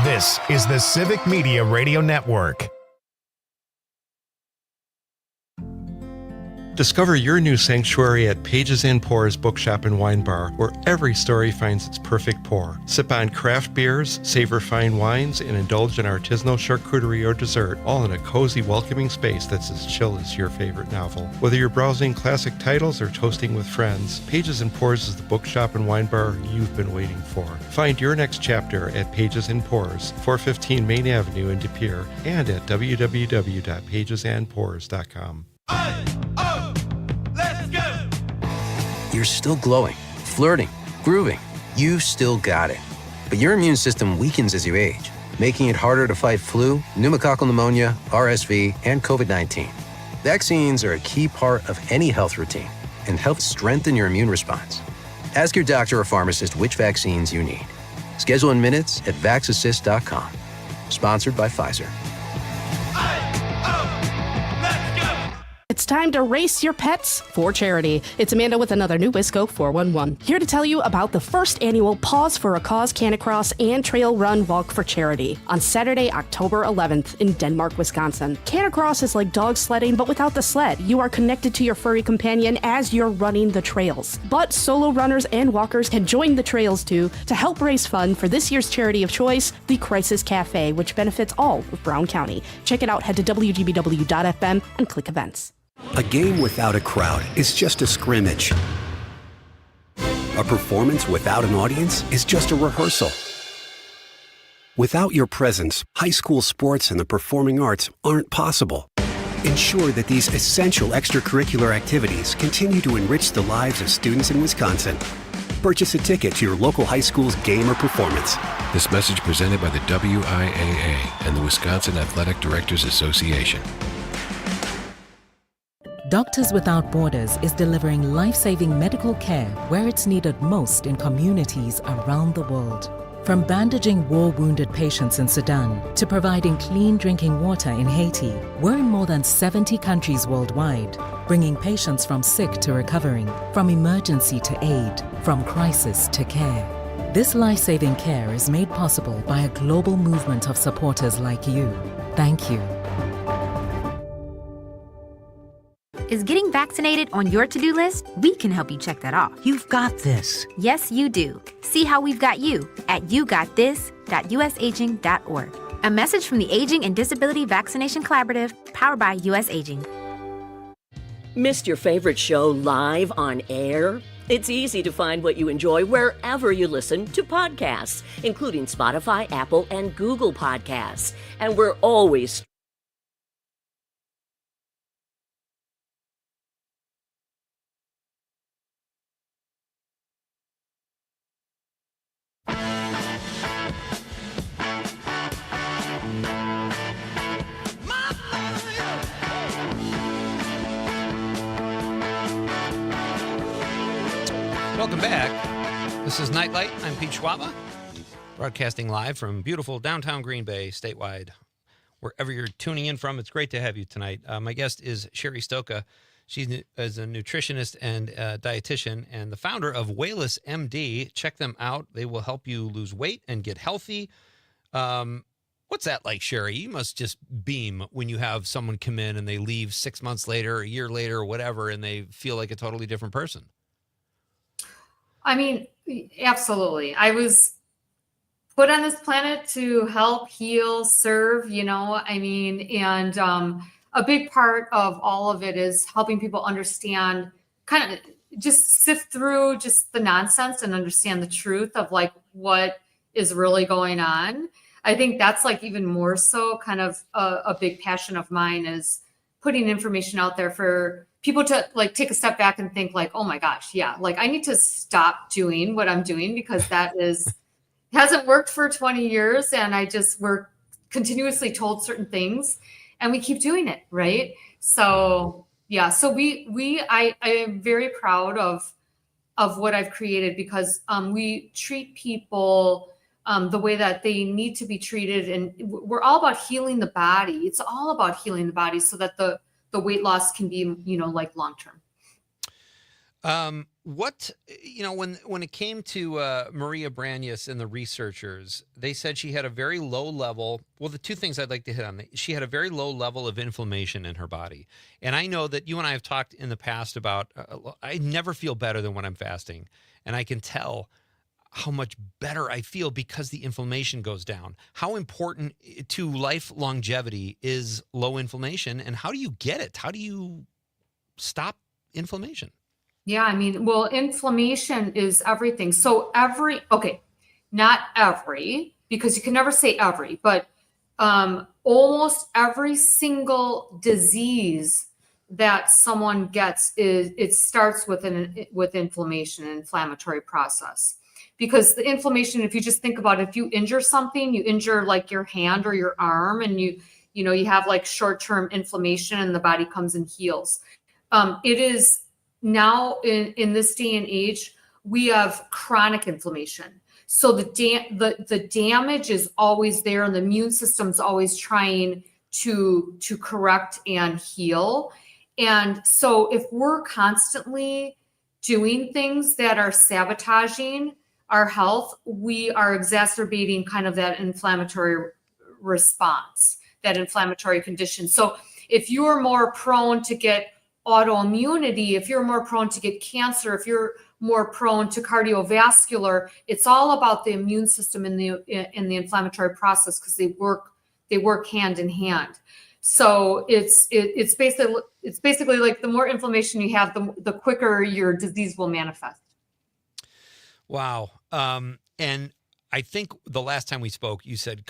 This is the Civic Media Radio Network. Discover your new sanctuary at Pages and Pours Bookshop and Wine Bar, where every story finds its perfect pour. Sip on craft beers, savor fine wines, and indulge in artisanal charcuterie or dessert, all in a cozy, welcoming space that's as chill as your favorite novel. Whether you're browsing classic titles or toasting with friends, Pages and Pours is the bookshop and wine bar you've been waiting for. Find your next chapter at Pages and Pours, 415 Main Avenue in De Pere, and at www.pagesandpours.com. You're still glowing, flirting, grooving. You've still got it. But your immune system weakens as you age, making it harder to fight flu, pneumococcal pneumonia, RSV, and COVID-19. Vaccines are a key part of any health routine and help strengthen your immune response. Ask your doctor or pharmacist which vaccines you need. Schedule in minutes at vaxassist.com. Sponsored by Pfizer. It's time to race your pets for charity. It's Amanda with another new Wisco 411. Here to tell you about the first annual Pause for a Cause Canicross and Trail Run Walk for Charity on Saturday, October 11th in Denmark, Wisconsin. Canicross is like dog sledding, but without the sled. You are connected to your furry companion as you're running the trails. But solo runners and walkers can join the trails too to help raise funds for this year's charity of choice, the Crisis Cafe, which benefits all of Brown County. Check it out. Head to WGBW.FM and click events. A game without a crowd is just a scrimmage. A performance without an audience is just a rehearsal. Without your presence, high school sports and the performing arts aren't possible. Ensure that these essential extracurricular activities continue to enrich the lives of students in Wisconsin. Purchase a ticket to your local high school's game or performance. This message presented by the WIAA and the Wisconsin Athletic Directors Association. Doctors Without Borders is delivering life-saving medical care where it's needed most in communities around the world. From bandaging war-wounded patients in Sudan to providing clean drinking water in Haiti, we're in more than 70 countries worldwide, bringing patients from sick to recovering, from emergency to aid, from crisis to care. This life-saving care is made possible by a global movement of supporters like you. Thank you. Is getting vaccinated on your to-do list? We can help you check that off. You've got this. Yes, you do. See how we've got you at yougotthis.usaging.org. A message from the Aging and Disability Vaccination Collaborative, powered by US Aging. Missed your favorite show live on air? It's easy to find what you enjoy wherever you listen to podcasts, including Spotify, Apple, and Google Podcasts. And we're always Welcome back. This is Nite Lite. I'm Pete Schwaba, broadcasting live from beautiful downtown Green Bay, statewide. Wherever you're tuning in from, it's great to have you tonight. My guest is Sherry Stoka. She is a nutritionist and dietitian and the founder of Wayless MD. Check them out. They will help you lose weight and get healthy. What's that like, Sherry? You must just beam when you have someone come in and they leave 6 months later, a year later, or whatever, and they feel like a totally different person. I mean, absolutely. I was put on this planet to help, heal, serve, and a big part of all of it is helping people understand, kind of just sift through just the nonsense and understand the truth of like what is really going on. I think that's like even more so kind of a big passion of mine is putting information out there for people to like take a step back and think like, oh my gosh, yeah, like I need to stop doing what I'm doing because that hasn't worked for 20 years. And we're continuously told certain things and we keep doing it. Right. So yeah, so I am very proud of what I've created because we treat people the way that they need to be treated. And we're all about healing the body. It's all about healing the body so that the weight loss can be, like long-term. When it came to Maria Branius and the researchers, they said she had a very low level. Well, the two things I'd like to hit on, she had a very low level of inflammation in her body. And I know that you and I have talked in the past about, I never feel better than when I'm fasting. And I can tell how much better I feel because the inflammation goes down. How important to life longevity is low inflammation, and how do you get it? How do you stop inflammation? Yeah, I mean, well, inflammation is everything. So not every, because you can never say every, but almost every single disease that someone gets it starts with inflammation and inflammatory process. Because the inflammation, if you just think about it, if you injure something, you injure like your hand or your arm, and you have like short-term inflammation and the body comes and heals. It is now in this day and age, we have chronic inflammation. So the damage is always there and the immune system's always trying to correct and heal. And so if we're constantly doing things that are sabotaging our health, we are exacerbating kind of that inflammatory response, that inflammatory condition. So if you're more prone to get autoimmunity, if you're more prone to get cancer, if you're more prone to cardiovascular, it's all about the immune system in the inflammatory process because they work hand in hand. So it's basically like the more inflammation you have, the quicker your disease will manifest. Wow. And I think the last time we spoke, you said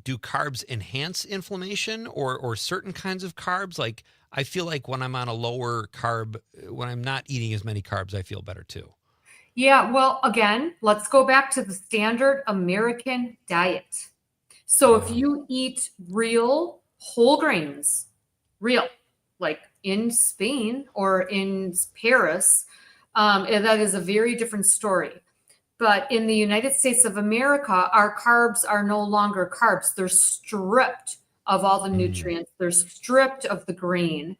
do carbs enhance inflammation or certain kinds of carbs? Like, I feel like when I'm on a lower carb, when I'm not eating as many carbs, I feel better too. Yeah. Well, again, let's go back to the standard American diet. So if you eat real whole grains, like in Spain or in Paris, that is a very different story. But in the United States of America, our carbs are no longer carbs. They're stripped of all the nutrients. They're stripped of the grain.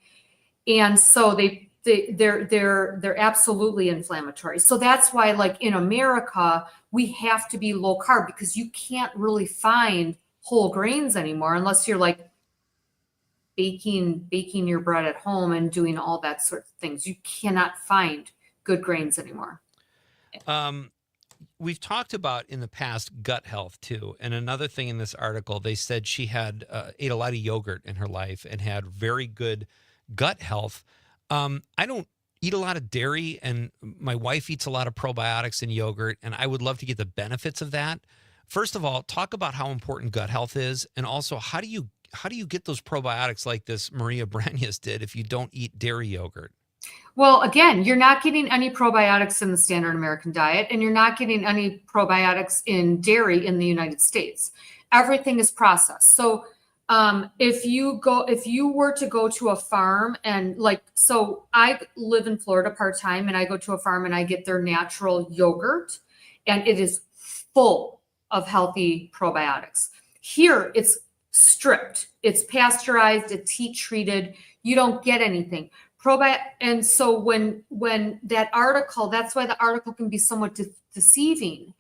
And so they're absolutely inflammatory. So that's why, like in America, we have to be low carb because you can't really find whole grains anymore unless you're like baking your bread at home and doing all that sort of things. You cannot find good grains anymore. We've talked about in the past gut health too. And another thing in this article, they said she had ate a lot of yogurt in her life and had very good gut health. I don't eat a lot of dairy, and my wife eats a lot of probiotics and yogurt, and I would love to get the benefits of that. First of all, talk about how important gut health is, and also how do you get those probiotics like this Maria Branius did if you don't eat dairy yogurt? Well, again, you're not getting any probiotics in the standard American diet, and you're not getting any probiotics in dairy in the United States. Everything is processed. So If you were to go to a farm and so I live in Florida part-time and I go to a farm and I get their natural yogurt and it is full of healthy probiotics. Here it's stripped, it's pasteurized, it's heat treated. You don't get anything. And so when that article, that's why the article can be somewhat deceiving,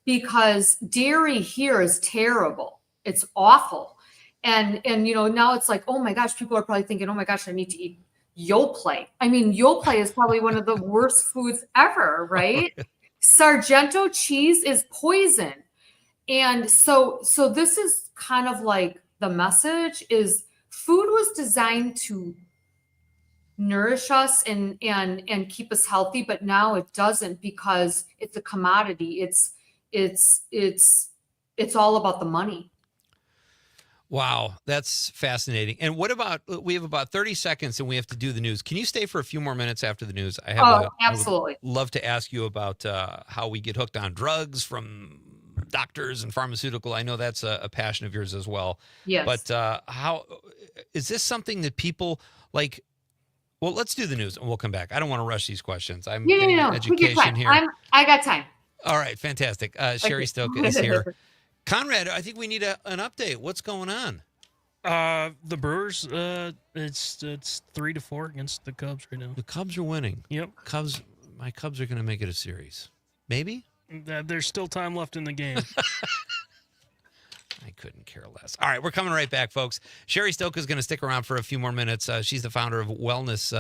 because dairy here is terrible. It's awful. And now it's like, oh my gosh, people are probably thinking, oh my gosh, I need to eat Yoplait. I mean, Yoplait is probably one of the worst foods ever, right? Sargento cheese is poison. And so this is kind of like the message is food was designed to nourish us and keep us healthy, but now it doesn't because it's a commodity. It's all about the money. Wow, that's fascinating. And what about, we have about 30 seconds and we have to do the news. Can you stay for a few more minutes after the news? Absolutely. I would love to ask you about how we get hooked on drugs from doctors and pharmaceutical. I know that's a passion of yours as well. Yes. But how is this something that people like? Well, let's do the news and we'll come back. I don't want to rush these questions. I'm getting education here. I got time. All right, fantastic. Sherry Stoke is here. Conrad, I think we need an update. What's going on? The Brewers, it's 3-4 against the Cubs right now. The Cubs are winning. Yep. My Cubs are going to make it a series. Maybe? There's still time left in the game. I couldn't care less. All right, we're coming right back, folks. Sherry Stoke is going to stick around for a few more minutes. She's the founder of Wellness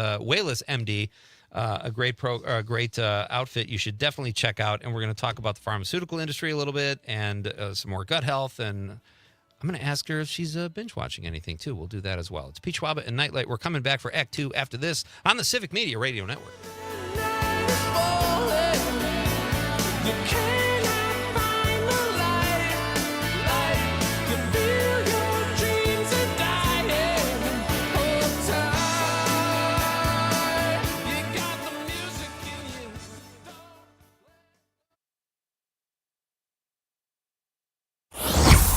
MD, a great outfit you should definitely check out. And we're going to talk about the pharmaceutical industry a little bit and some more gut health. And I'm going to ask her if she's binge watching anything too. We'll do that as well. It's Pete Schwaba and Nightlight. We're coming back for Act 2 after this on the Civic Media Radio Network.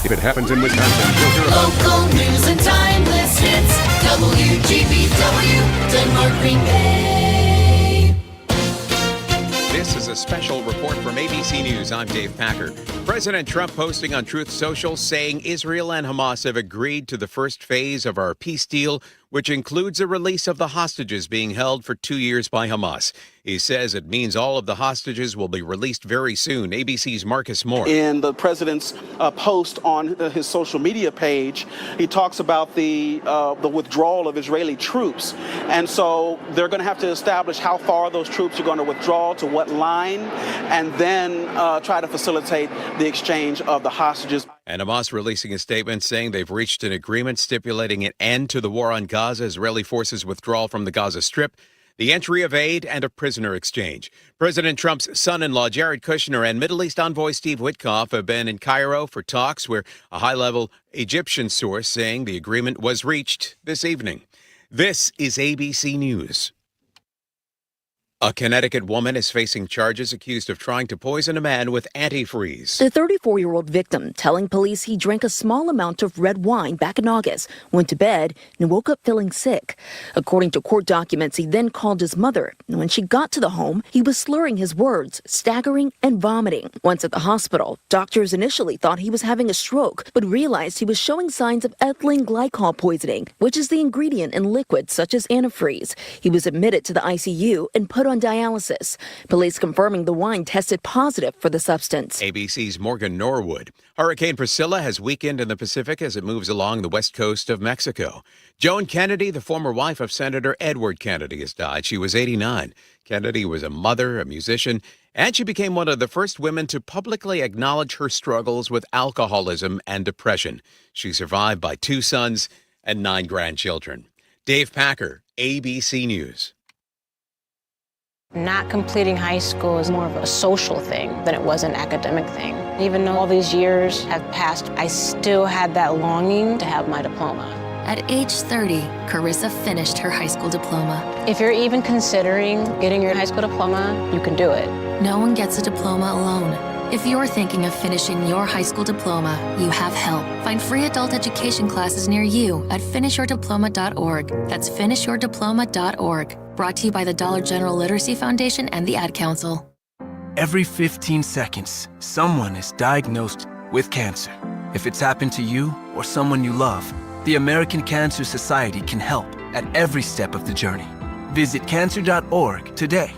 If it happens in Wisconsin, you'll hear about it. Local news and timeless hits. WGBW, Denmark, Green Bay. This is a special report from ABC News. I'm Dave Packer. President Trump posting on Truth Social saying Israel and Hamas have agreed to the first phase of our peace deal, which includes the release of the hostages being held for 2 years by Hamas. He says it means all of the hostages will be released very soon. ABC's Marcus Moore. In the president's post on his social media page, he talks about the withdrawal of Israeli troops. And so they're going to have to establish how far those troops are going to withdraw, to what line, and then try to facilitate the exchange of the hostages. And Hamas releasing a statement saying they've reached an agreement stipulating an end to the war on Gaza, Israeli forces withdrawal from the Gaza Strip, the entry of aid, and a prisoner exchange. President Trump's son-in-law, Jared Kushner, and Middle East envoy Steve Witkoff have been in Cairo for talks where a high-level Egyptian source saying the agreement was reached this evening. This is ABC News. A Connecticut woman is facing charges accused of trying to poison a man with antifreeze. The 34-year-old victim telling police he drank a small amount of red wine back in August, went to bed, and woke up feeling sick. According to court documents, he then called his mother. And when she got to the home, he was slurring his words, staggering, and vomiting. Once at the hospital, doctors initially thought he was having a stroke, but realized he was showing signs of ethylene glycol poisoning, which is the ingredient in liquids such as antifreeze. He was admitted to the ICU and put on dialysis. Police confirming the wine tested positive for the substance. ABC's Morgan Norwood. Hurricane Priscilla has weakened in the Pacific as it moves along the west coast of Mexico. Joan Kennedy, the former wife of Senator Edward Kennedy, has died. She was 89. Kennedy was a mother, a musician, and she became one of the first women to publicly acknowledge her struggles with alcoholism and depression. She's survived by 2 sons and 9 grandchildren. Dave Packer, ABC News. Not completing high school is more of a social thing than it was an academic thing. Even though all these years have passed, I still had that longing to have my diploma. At age 30, Carissa finished her high school diploma. If you're even considering getting your high school diploma, you can do it. No one gets a diploma alone. If you're thinking of finishing your high school diploma, you have help. Find free adult education classes near you at finishyourdiploma.org. That's finishyourdiploma.org. Brought to you by the Dollar General Literacy Foundation and the Ad Council. Every 15 seconds, someone is diagnosed with cancer. If it's happened to you or someone you love, the American Cancer Society can help at every step of the journey. Visit cancer.org today.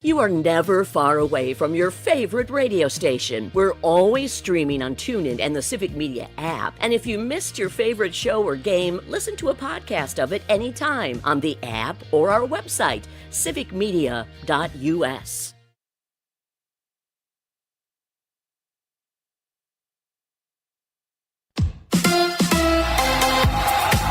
You are never far away from your favorite radio station. We're always streaming on TuneIn and the Civic Media app. And if you missed your favorite show or game, listen to a podcast of it anytime on the app or our website, civicmedia.us.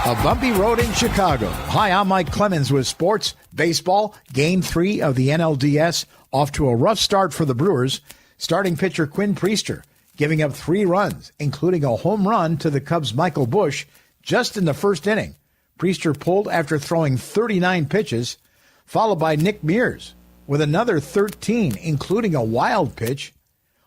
A bumpy road in Chicago. Hi, I'm Mike Clemens with sports. Baseball, Game 3 of the NLDS, off to a rough start for the Brewers. Starting pitcher Quinn Priester giving up 3 runs, including a home run to the Cubs' Michael Busch just in the first inning. Priester pulled after throwing 39 pitches, followed by Nick Mears with another 13, including a wild pitch.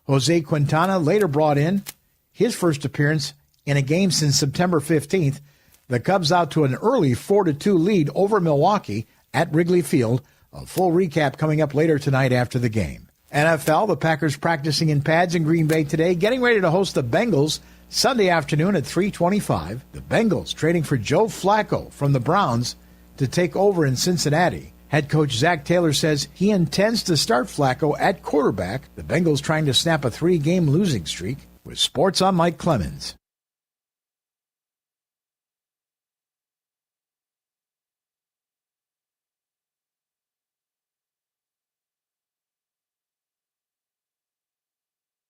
Jose Quintana later brought in his first appearance in a game since September 15th. The Cubs out to an early 4-2 lead over Milwaukee at Wrigley Field. A full recap coming up later tonight after the game. NFL, the Packers practicing in pads in Green Bay today, getting ready to host the Bengals Sunday afternoon at 3:25. The Bengals trading for Joe Flacco from the Browns to take over in Cincinnati. Head coach Zach Taylor says he intends to start Flacco at quarterback. The Bengals trying to snap a 3-game losing streak. With sports, I'm Mike Clemens.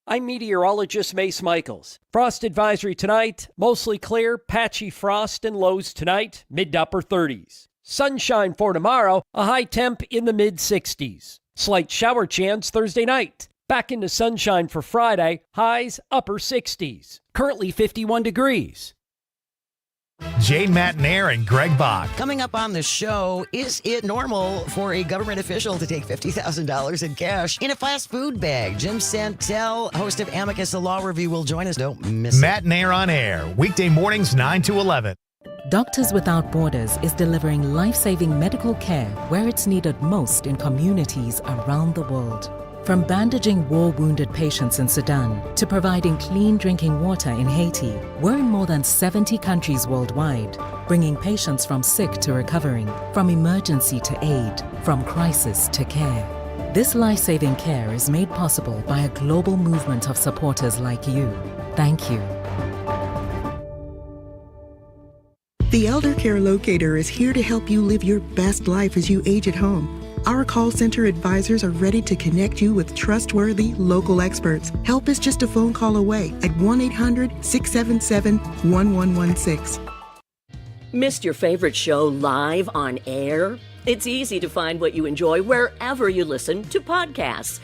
I'm meteorologist Mace Michaels. Frost advisory tonight, mostly clear, patchy frost and lows tonight, mid to upper 30s. Sunshine for tomorrow, a high temp in the mid 60s. Slight shower chance Thursday night. Back into sunshine for Friday, highs upper 60s. Currently 51 degrees. Jane Matnair and Greg Bach. Coming up on the show, is it normal for a government official to take $50,000 in cash in a fast food bag? Jim Santel, host of Amicus, the Law Review, will join us. Don't miss it. Matnair on air, weekday mornings 9 to 11. Doctors Without Borders is delivering life-saving medical care where it's needed most in communities around the world. From bandaging war-wounded patients in Sudan to providing clean drinking water in Haiti, we're in more than 70 countries worldwide, bringing patients from sick to recovering, from emergency to aid, from crisis to care. This life-saving care is made possible by a global movement of supporters like you. Thank you. The Elder Care Locator is here to help you live your best life as you age at home. Our call center advisors are ready to connect you with trustworthy local experts. Help is just a phone call away at 1-800-677-1116. Missed your favorite show live on air? It's easy to find what you enjoy wherever you listen to podcasts.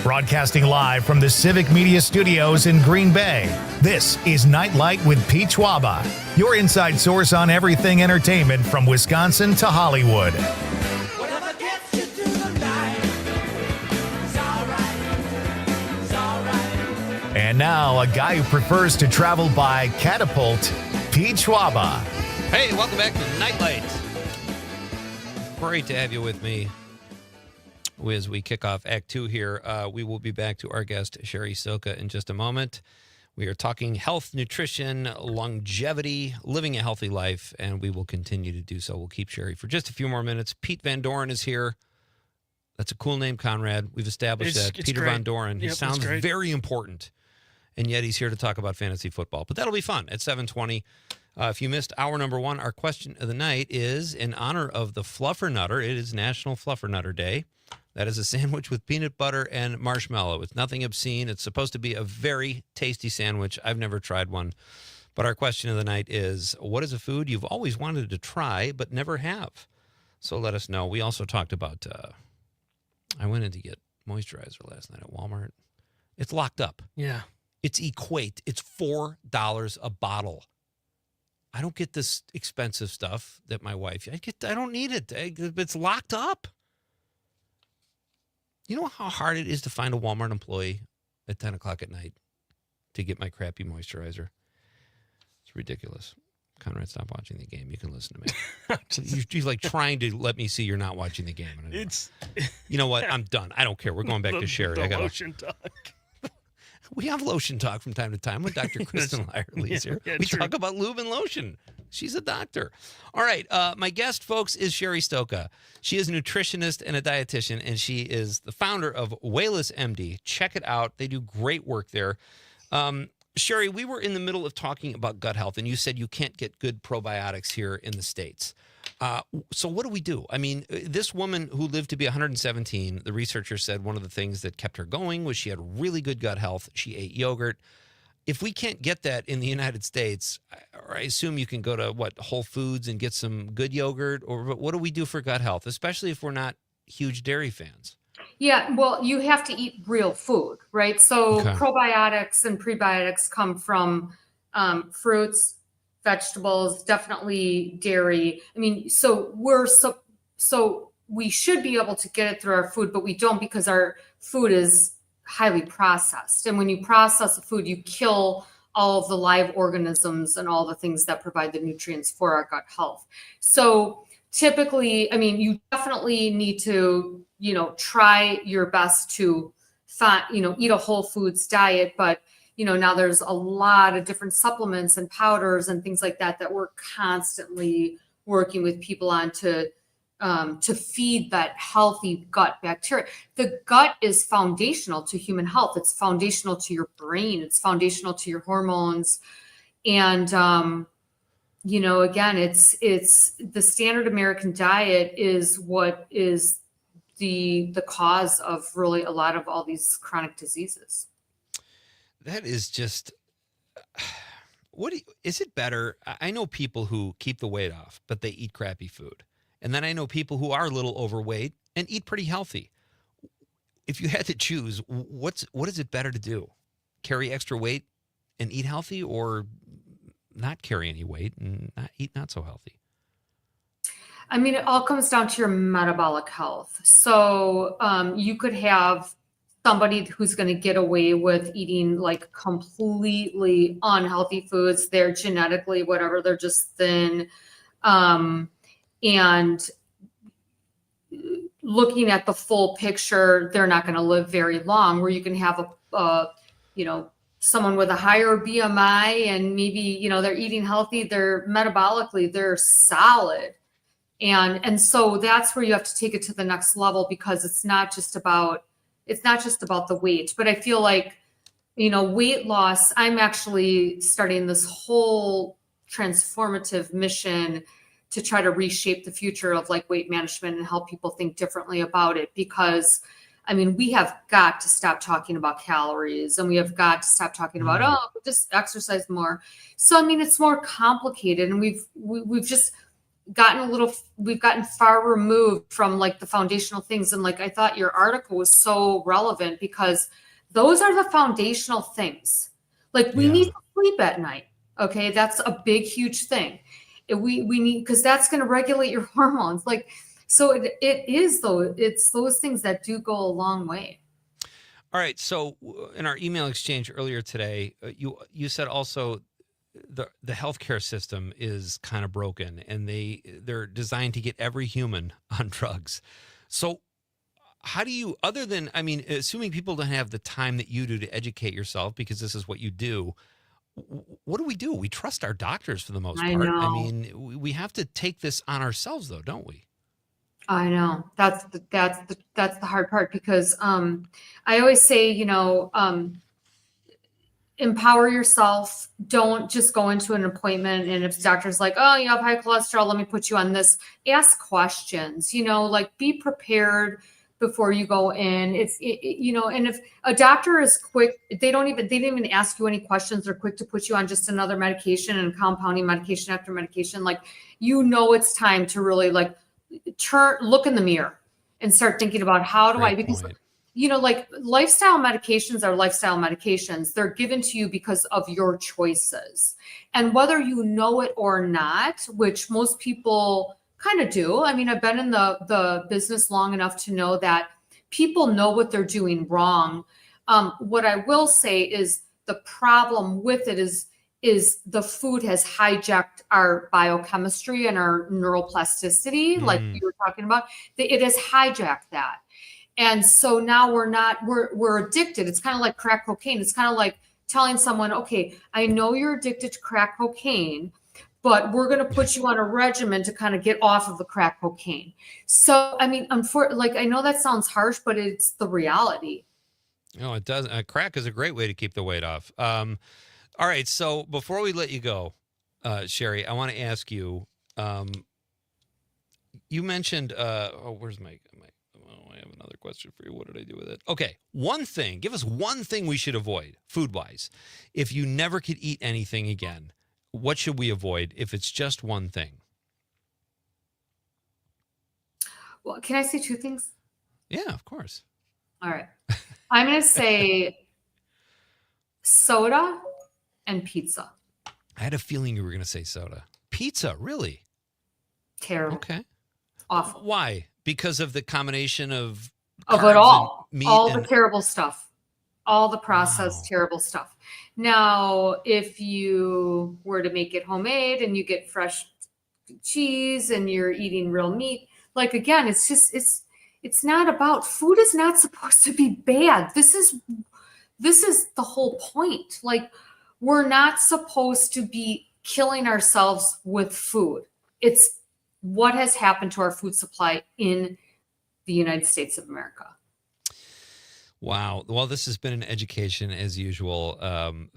Broadcasting live from the Civic Media Studios in Green Bay, this is Night Light with Pete Schwaba, your inside source on everything entertainment from Wisconsin to Hollywood. And now, a guy who prefers to travel by catapult, Pete Schwaba. Hey, welcome back to Night Light. Great to have you with me as we kick off Act 2 here. We will be back to our guest, Sherry Silka, in just a moment. We are talking health, nutrition, longevity, living a healthy life, and we will continue to do so. We'll keep Sherry for just a few more minutes. Pete Van Doren is here. That's a cool name, Conrad. We've established that. Peter great. Van Doren. He Yep, sounds very important, and yet he's here to talk about fantasy football. But that'll be fun at 7:20. If you missed hour number 1, our question of the night is in honor of the Fluffernutter. It is National Fluffernutter Day. That is a sandwich with peanut butter and marshmallow. It's nothing obscene. It's supposed to be a very tasty sandwich. I've never tried one. But our question of the night is, what is a food you've always wanted to try but never have? So let us know. We also talked about, I went in to get moisturizer last night at Walmart. It's locked up. Yeah. It's Equate. It's $4 a bottle. I don't get this expensive stuff that my wife, I don't need it. It's locked up. You know how hard it is to find a Walmart employee at 10 o'clock at night to get my crappy moisturizer? It's ridiculous. Conrad, stop watching the game. You can listen to me. You're like trying to let me see you're not watching the game. You know what? I'm done. I don't care. We're going back to Sherry. The lotion talk. We have lotion talk from time to time when Dr. Kristen Lyerly's here. We talk about lube and lotion. She's a doctor. All right. My guest, folks, is Sherry Stoka. She is a nutritionist and a dietitian, and she is the founder of Wayla's MD. Check it out. They do great work there. Sherry, we were in the middle of talking about gut health, and you said you can't get good probiotics here in the States. So what do we do? I mean, this woman who lived to be 117, the researcher said one of the things that kept her going was she had really good gut health. She ate yogurt. If we can't get that in the United States, I assume you can go to, Whole Foods and get some good yogurt? Or what do we do for gut health, especially if we're not huge dairy fans? Yeah, well, you have to eat real food, right? So probiotics and prebiotics come from fruits, vegetables, definitely dairy. I mean, so we should be able to get it through our food, but we don't because our food is highly processed. And when you process a food, you kill all of the live organisms and all the things that provide the nutrients for our gut health. So typically, I mean, you definitely need to, try your best to eat a whole foods diet, but now there's a lot of different supplements and powders and things like that we're constantly working with people on to feed that healthy gut bacteria. The gut is foundational to human health. It's foundational to your brain. It's foundational to your hormones. And, again, it's the standard American diet is what is the cause of really a lot of all these chronic diseases. That is just, is it better? I know people who keep the weight off, but they eat crappy food. And then I know people who are a little overweight and eat pretty healthy. If you had to choose, what is it better to do? Carry extra weight and eat healthy, or not carry any weight and eat not so healthy? I mean, it all comes down to your metabolic health. So you could have somebody who's going to get away with eating like completely unhealthy foods. They're genetically, whatever, they're just thin. And looking at the full picture, they're not going to live very long, where you can have someone with a higher BMI and maybe, they're eating healthy, they're metabolically, they're solid. And so that's where you have to take it to the next level, because it's not just about the weight. But I feel like, weight loss, I'm actually starting this whole transformative mission to try to reshape the future of like weight management and help people think differently about it. Because I mean, we have got to stop talking about calories, and we have got to stop talking about, just exercise more. So, I mean, it's more complicated, and we've just we've gotten far removed from like the foundational things. And like, I thought your article was so relevant, because those are the foundational things. Like we need to sleep at night. Okay. That's a big, huge thing. We need, because that's going to regulate your hormones. Like, so it's those things that do go a long way. All right. So in our email exchange earlier today, you said also the healthcare system is kind of broken, and they're designed to get every human on drugs. So how do you, other than, I mean, assuming people don't have the time that you do to educate yourself, because this is what you do, what do? We trust our doctors for the most part. Know. I mean, we have to take this on ourselves, though, don't we? I know that's the hard part, because I always say, empower yourself. Don't just go into an appointment and if the doctor's like, oh, you have high cholesterol, let me put you on this. Ask questions, like be prepared before you go in. And if a doctor is quick, they didn't even ask you any questions. They're quick to put you on just another medication and compounding medication after medication. Like, it's time to really like look in the mirror and start thinking about how do I, because like lifestyle medications are lifestyle medications. They're given to you because of your choices. And whether you know it or not, which most people kind of do. I mean, I've been in the business long enough to know that people know what they're doing wrong. What I will say is the problem with it is the food has hijacked our biochemistry and our neuroplasticity, like you were talking about. It has hijacked that. And so now we're addicted. It's kind of like crack cocaine. It's kind of like telling someone, okay, I know you're addicted to crack cocaine, but we're going to put you on a regimen to kind of get off of the crack cocaine. So, I mean, I know that sounds harsh, but it's the reality. No, it does. Crack is a great way to keep the weight off. All right. So before we let you go, Sherry, I want to ask you, you mentioned, where's my, I have another question for you. What did I do with it? Okay. Give us one thing we should avoid food-wise. If you never could eat anything again, what should we avoid if it's just one thing? Well, can I say two things? Yeah, of course. All right. I'm going to say soda and pizza. I had a feeling you were going to say soda. Pizza, really? Terrible. Okay. Awful. Why? Because of the combination of it all. Meat the terrible stuff. All the processed terrible stuff. Now, if you were to make it homemade and you get fresh cheese and you're eating real meat, like again, it's not about food is not supposed to be bad. This is the whole point. Like we're not supposed to be killing ourselves with food. It's what has happened to our food supply in the United States of America. Wow. Well, this has been an education as usual.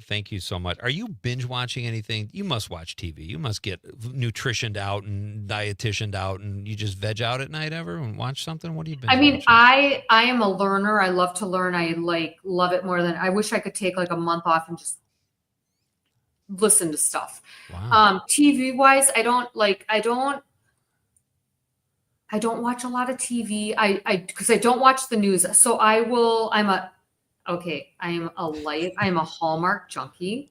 Thank you so much. Are you binge watching anything? You must watch TV. You must get nutritioned out and dietitianed out, and you just veg out at night ever and watch something? What do you binge watching? I am a learner. I love to learn. I love it more than I wish I could take like a month off and just listen to stuff. Wow. TV wise, I don't watch a lot of TV. Because I don't watch the news. So I am a Hallmark junkie.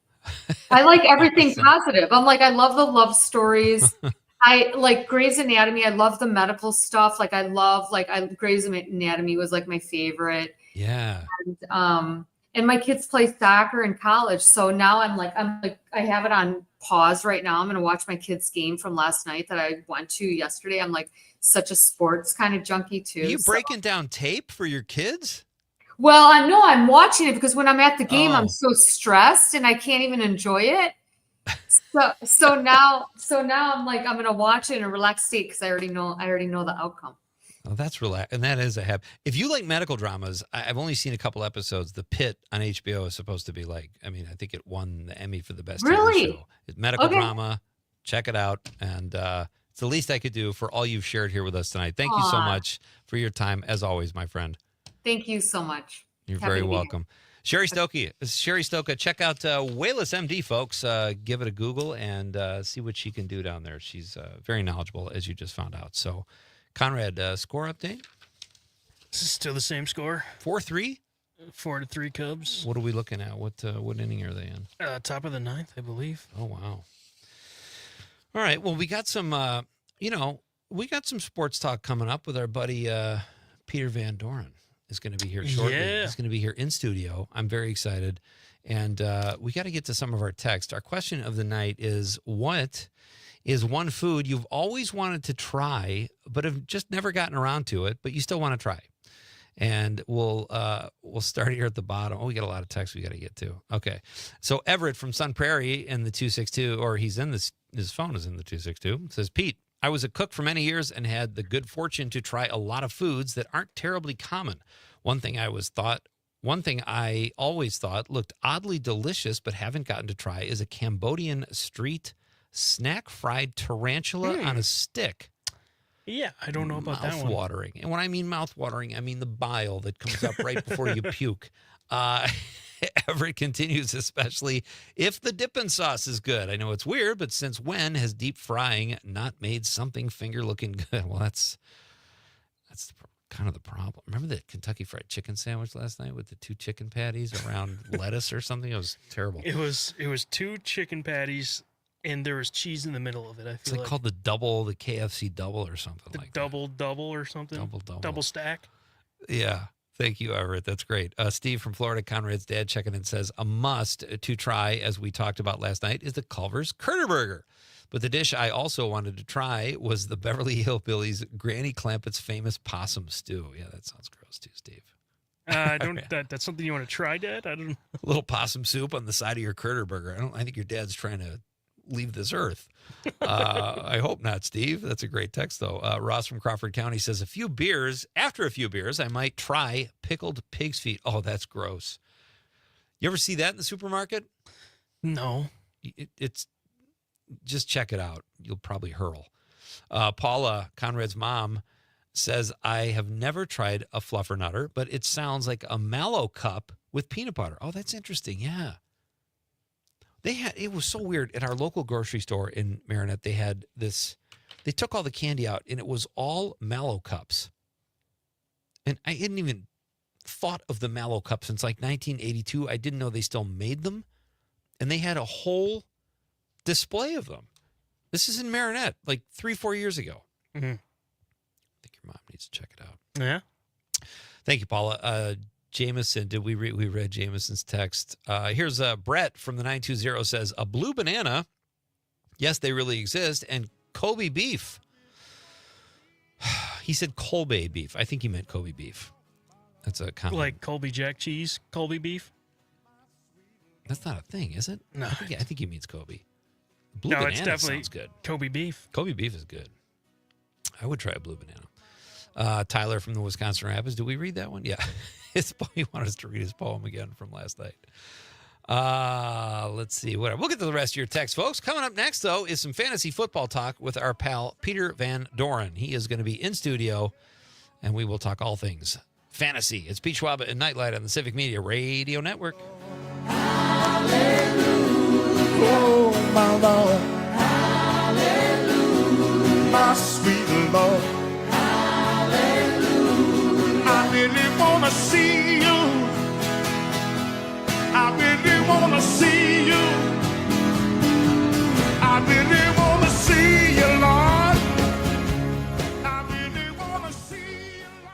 I like everything positive. I love the love stories. I like Grey's Anatomy. I love the medical stuff. Grey's Anatomy was like my favorite. Yeah. And my kids play soccer in college. So now I have it on pause right now. I'm going to watch my kids' game from last night that I went to yesterday. I'm like such a sports kind of junkie too. Are you breaking down tape for your kids? Well, I know I'm watching it because when I'm at the game, I'm so stressed and I can't even enjoy it. So now I'm like, I'm going to watch it in a relaxed state because I already know the outcome. Oh, that's relaxed. And that is a habit. If you like medical dramas, I've only seen a couple episodes. The Pit on HBO is supposed to be I think it won the Emmy for the best TV show. It's medical drama. Check it out. And it's the least I could do for all you've shared here with us tonight. Thank you so much for your time, as always, my friend. Thank you so much. You're very welcome. Sherry Stoka, check out Wayless MD, folks. Give it a Google and see what she can do down there. She's very knowledgeable, as you just found out. So, Conrad, score update? This is still the same score. 4-3? 4-3 Cubs. What are we looking at? What inning are they in? Top of the ninth, I believe. Oh, wow. All right. Well, we got some, we got some sports talk coming up with our buddy Peter Van Doren is going to be here shortly. Yeah. He's going to be here in studio. I'm very excited. And we got to get to some of our text. Our question of the night is, what is one food you've always wanted to try, but have just never gotten around to it, but you still want to try? And we'll start here at the bottom. Oh, we got a lot of text we got to get to. Okay. So Everett from Sun Prairie in the 262, or his phone is in the 262, says, Pete, I was a cook for many years and had the good fortune to try a lot of foods that aren't terribly common. One thing I always thought looked oddly delicious, but haven't gotten to try, is a Cambodian street snack fried tarantula on a stick. Yeah, I don't know about that one. Mouth-watering. And when I mean mouth-watering, I mean the bile that comes up right before you puke. Everett continues, especially if the dipping sauce is good. I know it's weird, but since when has deep frying not made something finger looking good? Well, that's the problem. kind of the problem. Remember the Kentucky Fried Chicken sandwich last night with the 2 chicken patties around lettuce or something? It was terrible. It was 2 chicken patties, and there was cheese in the middle of it. I feel It's called the KFC double or something like double or something. Double stack. Yeah. Thank you, Everett. That's great. Steve from Florida, Conrad's dad, checking in, says, a must to try, as we talked about last night, is the Culver's Critter Burger. But the dish I also wanted to try was the Beverly Hillbillies Granny Clampett's famous possum stew. Yeah, that sounds gross too, Steve. That's something you want to try, Dad? I don't know. A little possum soup on the side of your Critter Burger. I think your dad's trying to leave this earth. I hope not, Steve. That's a great text, though. Ross from Crawford County says, after a few beers, I might try pickled pig's feet. Oh, that's gross. You ever see that in the supermarket? No. It's just check it out. You'll probably hurl. Paula, Conrad's mom, says, I have never tried a fluffernutter, but it sounds like a mallow cup with peanut butter. Oh, that's interesting. Yeah. It was so weird at our local grocery store in Marinette. They took all the candy out and it was all mallow cups. And I hadn't even thought of the mallow cup since like 1982. I didn't know they still made them. And they had a whole display of them. This is in Marinette, like 3-4 years ago. Mm-hmm. I think your mom needs to check it out. Yeah. Thank you, Paula. Jameson, we read Jameson's text. Here's Brett from the 920 says, a blue banana. Yes, they really exist. And Kobe beef. He said Colby beef. I think he meant Kobe beef. That's a common. Like Colby Jack cheese, Colby beef? That's not a thing, is it? No. I think he means Kobe. Blue no, banana it's definitely sounds good. Kobe beef. Kobe beef is good. I would try a blue banana. Tyler from the Wisconsin Rapids. Did we read that one? Yeah. He wanted us to read his poem again from last night. Let's see. Whatever. We'll get to the rest of your text, folks. Coming up next, though, is some fantasy football talk with our pal Peter Van Doren. He is going to be in studio, and we will talk all things fantasy. It's Pete Schwaba and Nightlight on the Civic Media Radio Network. Hallelujah. Oh, my Lord. Hallelujah. My sweet Lord. Hallelujah. I really want to see you. I really want to see you. I really want to see you, Lord. I really want to see you, Lord.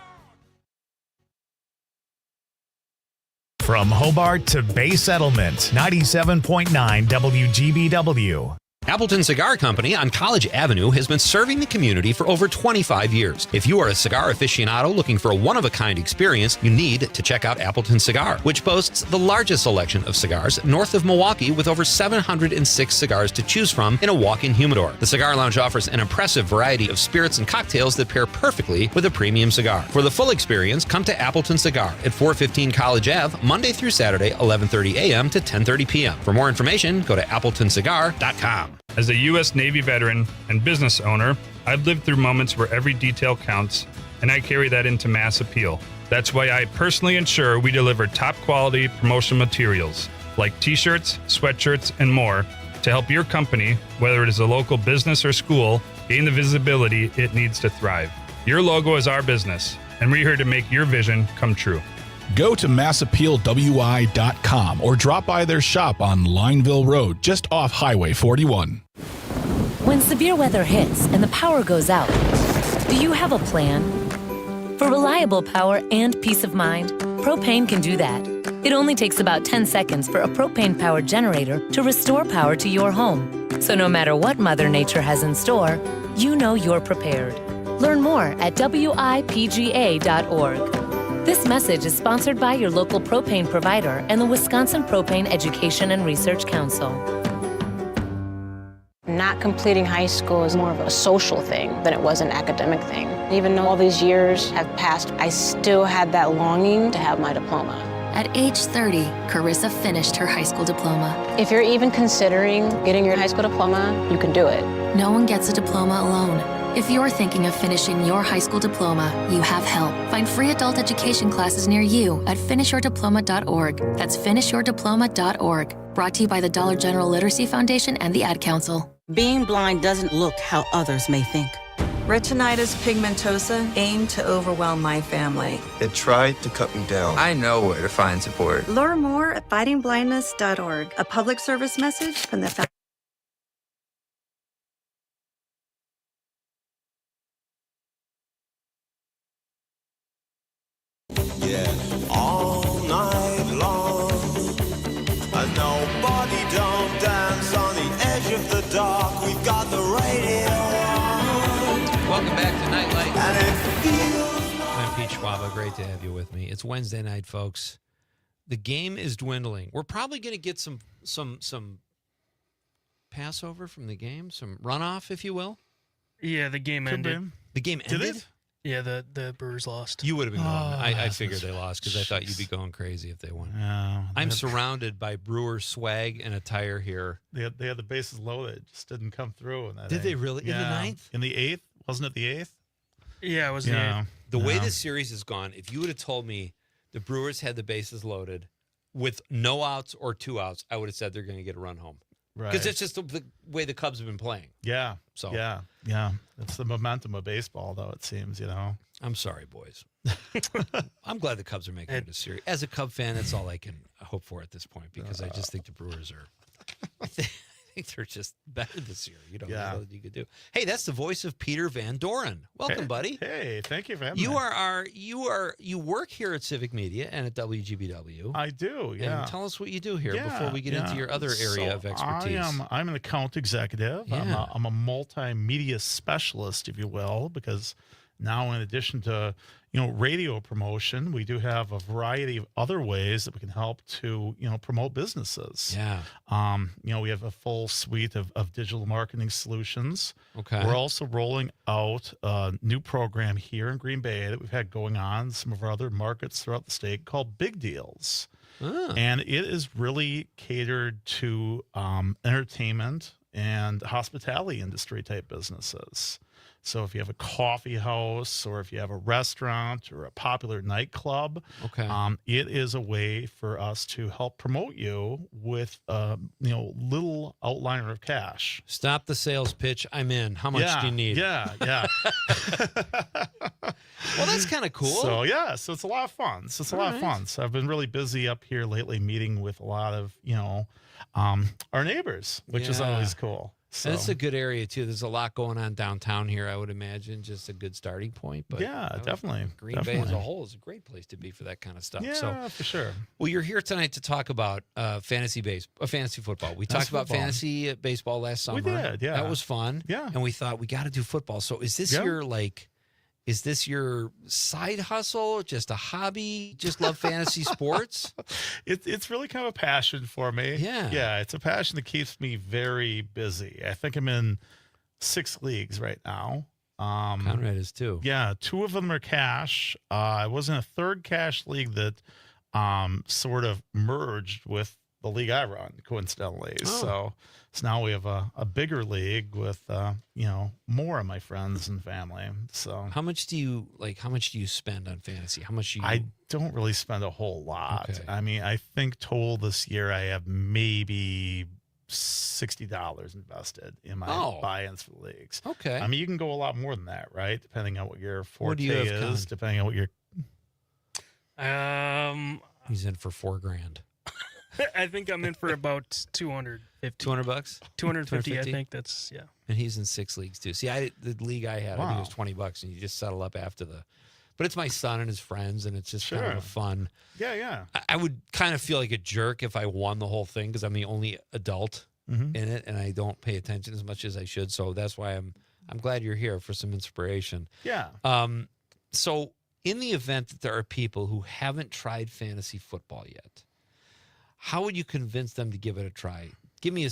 From Hobart to Bay Settlement, 97.9 WGBW. Appleton Cigar Company on College Avenue has been serving the community for over 25 years. If you are a cigar aficionado looking for a one-of-a-kind experience, you need to check out Appleton Cigar, which boasts the largest selection of cigars north of Milwaukee with over 706 cigars to choose from in a walk-in humidor. The Cigar Lounge offers an impressive variety of spirits and cocktails that pair perfectly with a premium cigar. For the full experience, come to Appleton Cigar at 415 College Ave, Monday through Saturday, 11:30 a.m. to 10:30 p.m. For more information, go to appletoncigar.com. As a U.S. Navy veteran and business owner, I've lived through moments where every detail counts, and I carry that into mass appeal. That's why I personally ensure we deliver top-quality promotional materials like T-shirts, sweatshirts, and more to help your company, whether it is a local business or school, gain the visibility it needs to thrive. Your logo is our business, and we're here to make your vision come true. Go to massappealwi.com or drop by their shop on Lineville Road, just off Highway 41. When severe weather hits and the power goes out, do you have a plan? For reliable power and peace of mind, propane can do that. It only takes about 10 seconds for a propane-powered generator to restore power to your home. So no matter what Mother Nature has in store, you know you're prepared. Learn more at wipga.org. This message is sponsored by your local propane provider and the Wisconsin Propane Education and Research Council. Not completing high school is more of a social thing than it was an academic thing. Even though all these years have passed, I still had that longing to have my diploma. At age 30, Carissa finished her high school diploma. If you're even considering getting your high school diploma, you can do it. No one gets a diploma alone. If you're thinking of finishing your high school diploma, you have help. Find free adult education classes near you at finishyourdiploma.org. That's finishyourdiploma.org. Brought to you by the Dollar General Literacy Foundation and the Ad Council. Being blind doesn't look how others may think. Retinitis pigmentosa aimed to overwhelm my family. It tried to cut me down. I know where to find support. Learn more at fightingblindness.org. A public service message from the Yeah, all night long. Nobody don't dance on the edge of the dark. We've got the radio on. Welcome back to Night Light. And it feels I'm Pete Schwaba. Great to have you with me. It's Wednesday night, folks. The game is dwindling. We're probably going to get some passover from the game, some runoff, if you will. Yeah, the game ended. The game Did ended? it? Yeah, the Brewers lost. You would have been going. I that's figured they lost because I thought you'd be going crazy if they won. Yeah, I'm surrounded by Brewers swag and attire here. They had the bases loaded. Just didn't come through. In that Did they eighth. really? In the ninth? In the eighth? Wasn't it the eighth? Yeah, it was Yeah. The way this series has gone, if you would have told me the Brewers had the bases loaded with no outs or 2 outs, I would have said they're going to get a run home. Right. Because it's just the way the Cubs have been playing. Yeah. So yeah. It's the momentum of baseball, though, it seems, I'm sorry, boys. I'm glad the Cubs are making it a series. As a Cub fan, that's all I can hope for at this point because I just think the Brewers are. I think they're just better this year. You don't know what you could do. Hey, that's the voice of Peter Van Doren. Welcome, buddy. Hey, thank you for having You me. you work here at Civic Media and at WGBW. I do, yeah. And tell us what you do here before we get into your other area of expertise. I'm an account executive. Yeah. I'm a multimedia specialist, if you will, because now in addition to radio promotion, we do have a variety of other ways that we can help to promote businesses. Yeah. We have a full suite of digital marketing solutions. Okay. We're also rolling out a new program here in Green Bay that we've had going on in some of our other markets throughout the state called Big Deals. And it is really catered to entertainment and hospitality industry type businesses. So if you have a coffee house or if you have a restaurant or a popular nightclub, it is a way for us to help promote you with little outliner of cash. Stop the sales pitch. I'm in. How much do you need? Yeah. Well, that's kind of cool. So it's a lot of fun. So I've been really busy up here lately, meeting with a lot of our neighbors, which is always cool. So. And it's a good area too. There's a lot going on downtown here, I would imagine. Just a good starting point. But definitely. Green Bay as a whole is a great place to be for that kind of stuff. Yeah, so, for sure. Well, you're here tonight to talk about fantasy football. We talked about fantasy baseball last summer. We did, yeah. That was fun. Yeah. And we thought we got to do football. So is this is this your side hustle? Just a hobby? Just love fantasy sports? It's really kind of a passion for me. Yeah. It's a passion that keeps me very busy. I think I'm in 6 leagues right now. Conrad is too. Yeah, 2 of them are cash. I was in a 3rd cash league that sort of merged with the league I run, coincidentally. So now we have a bigger league with more of my friends and family. So how much do you spend on fantasy? How much I don't really spend a whole lot. Okay. I mean, I think total this year I have maybe $60 invested in my buy-ins for the leagues. Okay. I mean, you can go a lot more than that, right? Depending on what your forte do you have, is, Con? depending on what your He's in for $4,000. I think I'm in for about $250. $200? 250, I think that's And he's in 6 leagues too. See, the league I had, I think it was $20, and you just settle up after the. But it's my son and his friends, and it's just kind of a fun. Yeah. I would kind of feel like a jerk if I won the whole thing because I'm the only adult in it, and I don't pay attention as much as I should. So that's why I'm glad you're here for some inspiration. Yeah. So in the event that there are people who haven't tried fantasy football yet, how would you convince them to give it a try? You're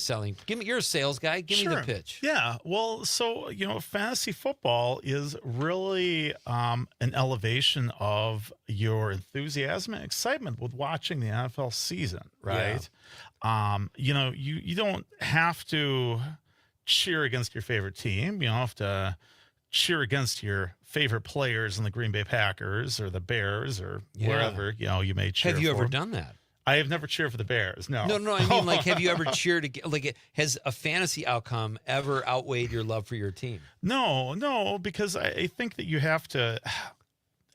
a sales guy. Give me the pitch. Yeah. Well, so, fantasy football is really an elevation of your enthusiasm and excitement with watching the NFL season, right? Yeah. You don't have to cheer against your favorite team. You don't have to cheer against your favorite players in the Green Bay Packers or the Bears or wherever, you may cheer Have you for ever them. done that? I have never cheered for the Bears. No. No. I mean, like, have you ever cheered? Has a fantasy outcome ever outweighed your love for your team? No, because I think that you have to.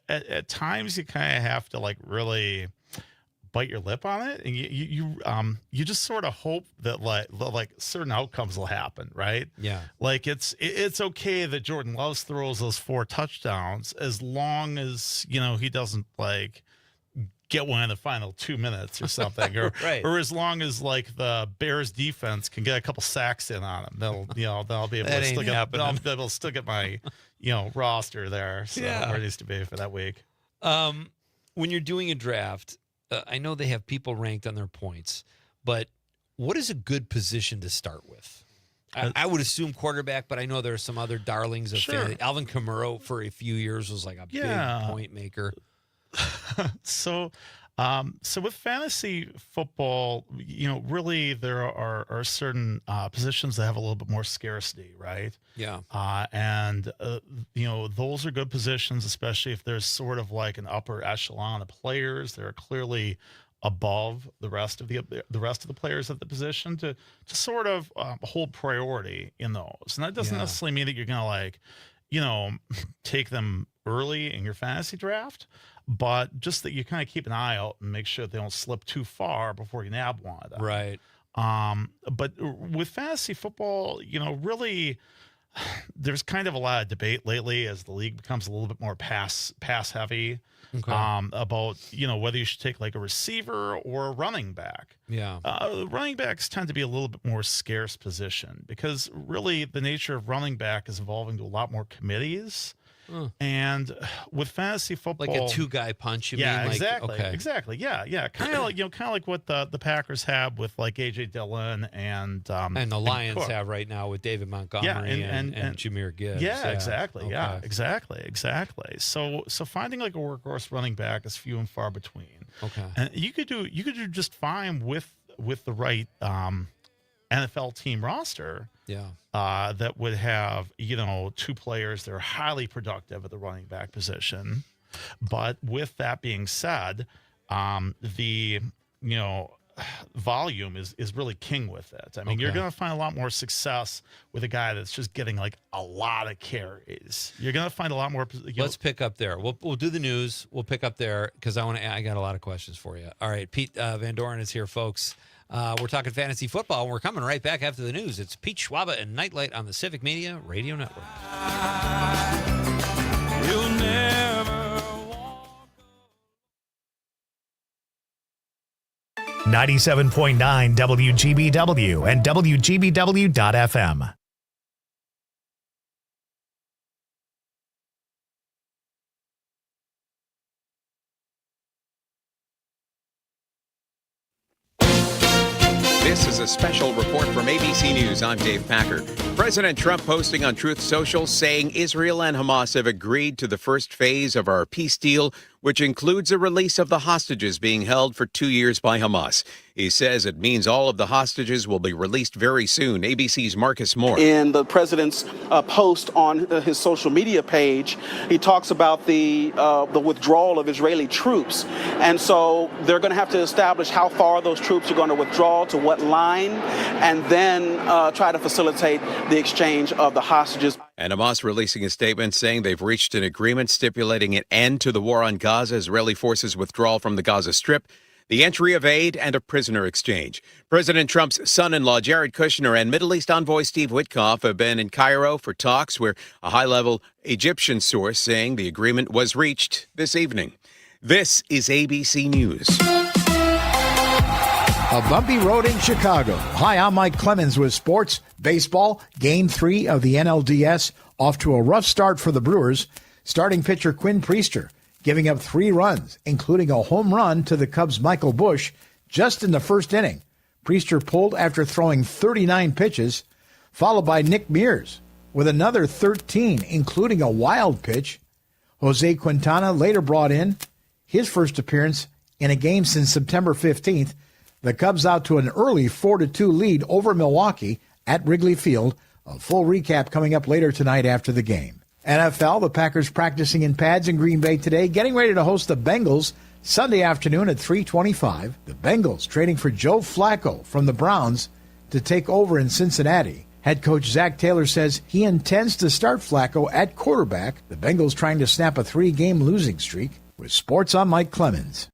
At times, you kind of have to like really bite your lip on it, and you just sort of hope that like certain outcomes will happen, right? Yeah. Like it's okay that Jordan Love throws those 4 touchdowns as long as he doesn't like get one in the final 2 minutes or something, or right. or as long as like the Bears defense can get a couple sacks in on them, they'll be able to still get my roster there, so where it needs to be for that week. When you're doing a draft, I know they have people ranked on their points, but what is a good position to start with? I would assume quarterback, but I know there are some other darlings of fantasy. Alvin Kamara for a few years was like a big point maker. So with fantasy football, really there are certain positions that have a little bit more scarcity, right? Yeah. And those are good positions, especially if there's sort of like an upper echelon of players that are clearly above the rest of the players at the position to sort of hold priority in those. And that doesn't necessarily mean that you're going to take them early in your fantasy draft, but just that you kind of keep an eye out and make sure they don't slip too far before you nab one of them. Right. But with fantasy football, really, there's kind of a lot of debate lately as the league becomes a little bit more pass heavy. Okay. About whether you should take like a receiver or a running back. Yeah. Running backs tend to be a little bit more scarce position because really the nature of running back is evolving to a lot more committees. And with fantasy football, like a 2-guy punch, you mean? Like, exactly. Yeah. Kind of like what the Packers have with like AJ Dillon and the Lions have right now with David Montgomery and Jahmyr Gibbs. Yeah, exactly. Okay. Yeah, exactly. So finding like a workhorse running back is few and far between. Okay. And you could do just fine with the right NFL team roster. Yeah. That would have, 2 players that are highly productive at the running back position. But with that being said, the volume is really king with it. I mean, you're going to find a lot more success with a guy that's just getting like a lot of carries. You're going to find a lot more. Let's pick up there. We'll do the news. We'll pick up there because I got a lot of questions for you. All right, Pete Van Doren is here, folks. We're talking fantasy football, and we're coming right back after the news. It's Pete Schwaba and Nite Lite on the Civic Media Radio Network. You'll never walk 97.9 WGBW and WGBW.FM. This is a special report from ABC News. I'm Dave Packer. President Trump posting on Truth Social saying Israel and Hamas have agreed to the first phase of our peace deal, which includes a release of the hostages being held for 2 years by Hamas. He says it means all of the hostages will be released very soon. ABC's Marcus Moore. In the president's post on his social media page, he talks about the withdrawal of Israeli troops. And so they're going to have to establish how far those troops are going to withdraw, to what line, and then try to facilitate the exchange of the hostages. And Hamas releasing a statement saying they've reached an agreement stipulating an end to the war on Gaza, Israeli forces withdrawal from the Gaza Strip, the entry of aid, and a prisoner exchange. President Trump's son-in-law, Jared Kushner, and Middle East envoy Steve Witkoff have been in Cairo for talks where a high-level Egyptian source saying the agreement was reached this evening. This is ABC News. A bumpy road in Chicago. Hi, I'm Mike Clemens with sports. Baseball, Game 3 of the NLDS, off to a rough start for the Brewers. Starting pitcher Quinn Priester giving up 3 runs, including a home run to the Cubs' Michael Busch just in the first inning. Priester pulled after throwing 39 pitches, followed by Nick Mears with another 13, including a wild pitch. Jose Quintana later brought in his first appearance in a game since September 15th. The Cubs out to an early 4-2 lead over Milwaukee at Wrigley Field. A full recap coming up later tonight after the game. NFL, the Packers practicing in pads in Green Bay today, getting ready to host the Bengals Sunday afternoon at 3:25, the Bengals trading for Joe Flacco from the Browns to take over in Cincinnati. Head coach Zach Taylor says he intends to start Flacco at quarterback. The Bengals trying to snap a 3-game losing streak. With sports, I'm Mike Clemens.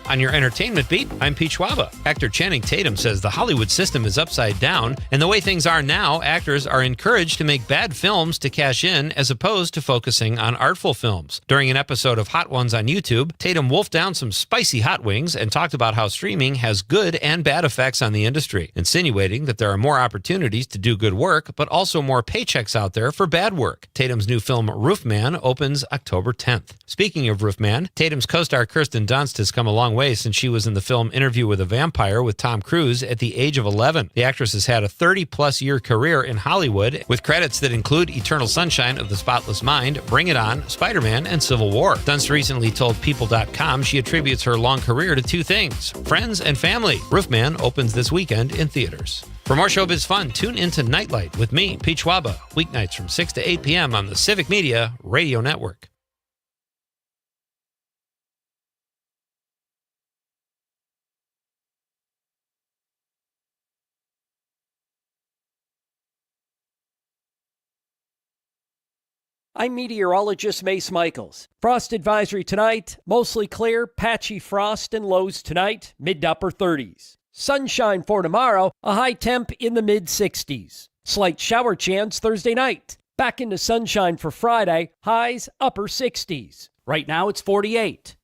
On your entertainment beat, I'm Pete Schwaba. Actor Channing Tatum says the Hollywood system is upside down, and the way things are now, actors are encouraged to make bad films to cash in as opposed to focusing on artful films. During an episode of Hot Ones on YouTube, Tatum wolfed down some spicy hot wings and talked about how streaming has good and bad effects on the industry, insinuating that there are more opportunities to do good work, but also more paychecks out there for bad work. Tatum's new film, Roofman, opens October 10th. Speaking of Roofman, Tatum's co-star Kirsten Dunst has come a long way since she was in the film Interview with a Vampire with Tom Cruise at the age of 11. The actress has had a 30-plus year career in Hollywood with credits that include Eternal Sunshine of the Spotless Mind, Bring It On, Spider-Man, and Civil War. Dunst recently told People.com she attributes her long career to two things: friends and family. Roofman opens this weekend in theaters. For more showbiz fun, tune into Nightlight with me, Pete Schwaba, weeknights from 6 to 8 p.m. on the Civic Media Radio Network. I'm meteorologist Mace Michaels. Frost advisory tonight, mostly clear, patchy frost and lows tonight, mid to upper 30s. Sunshine for tomorrow, a high temp in the mid 60s. Slight shower chance Thursday night. Back into sunshine for Friday, highs upper 60s. Right now it's 48.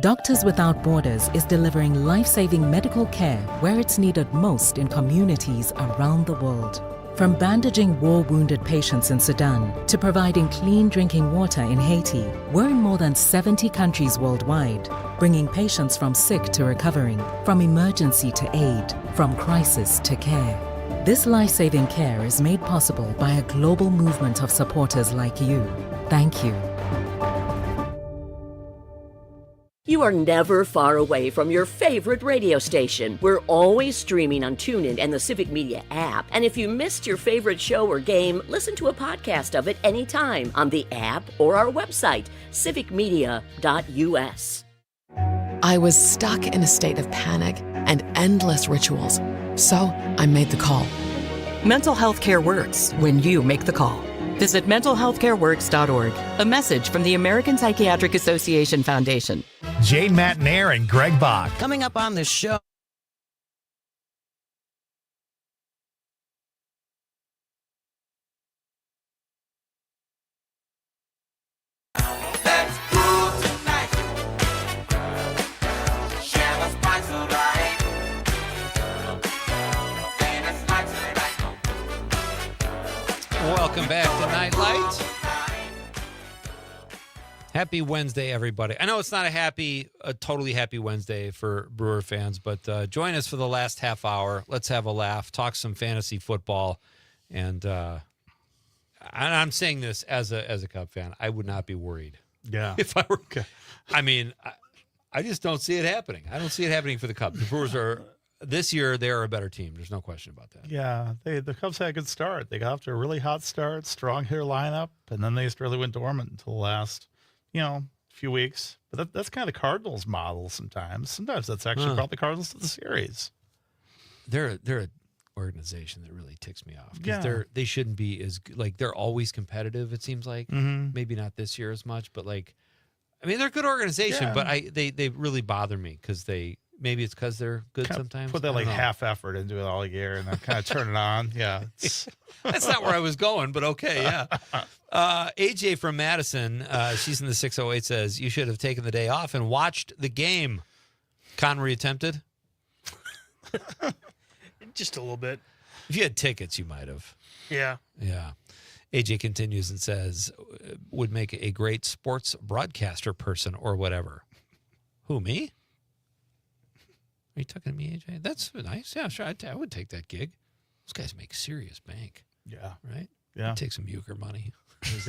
Doctors Without Borders is delivering life-saving medical care where it's needed most in communities around the world. From bandaging war-wounded patients in Sudan to providing clean drinking water in Haiti, we're in more than 70 countries worldwide, bringing patients from sick to recovering, from emergency to aid, from crisis to care. This life-saving care is made possible by a global movement of supporters like you. Thank you. You are never far away from your favorite radio station. We're always streaming on TuneIn and the Civic Media app. And if you missed your favorite show or game, listen to a podcast of it anytime on the app or our website, civicmedia.us. I was stuck in a state of panic and endless rituals. So I made the call. Mental health care works when you make the call. Visit mentalhealthcareworks.org. A message from the American Psychiatric Association Foundation. Jane Matnair and Greg Bach. Coming up on the show. Welcome back to Nightlight. Happy Wednesday, everybody. I know it's not a totally happy Wednesday for Brewer fans, but join us for the last half hour. Let's have a laugh, talk some fantasy football, and I'm saying this as a Cub fan. I would not be worried. Yeah. If I were, I mean, I just don't see it happening. I don't see it happening for the Cubs. The Brewers are. This year, they're a better team. There's no question about that. Yeah, the Cubs had a good start. They got off to a really hot start, strong hitter lineup, and then they just really went dormant until the last, few weeks. But that's kind of Cardinals model sometimes. Sometimes that's actually brought the Cardinals to the series. They're an organization that really ticks me off because Yeah. they shouldn't be as like they're always competitive. It seems like maybe not this year as much, but they're a good organization. Yeah. But they really bother me because maybe it's because they're good Kind of sometimes. put that I don't know. half effort into it all year and then kind of turn it on. Yeah. That's not where I was going, but okay, yeah. AJ from Madison, she's in the 608, says, you should have taken the day off and watched the game. Connery attempted? Just a little bit. If you had tickets, you might have. Yeah. Yeah. AJ continues and says, would make a great sports broadcaster person or whatever. Who, me? Are you talking to me, AJ? That's nice. Yeah, sure. I would take that gig. Those guys make serious bank. Yeah. Right? Yeah. I'd take some euchre money. There you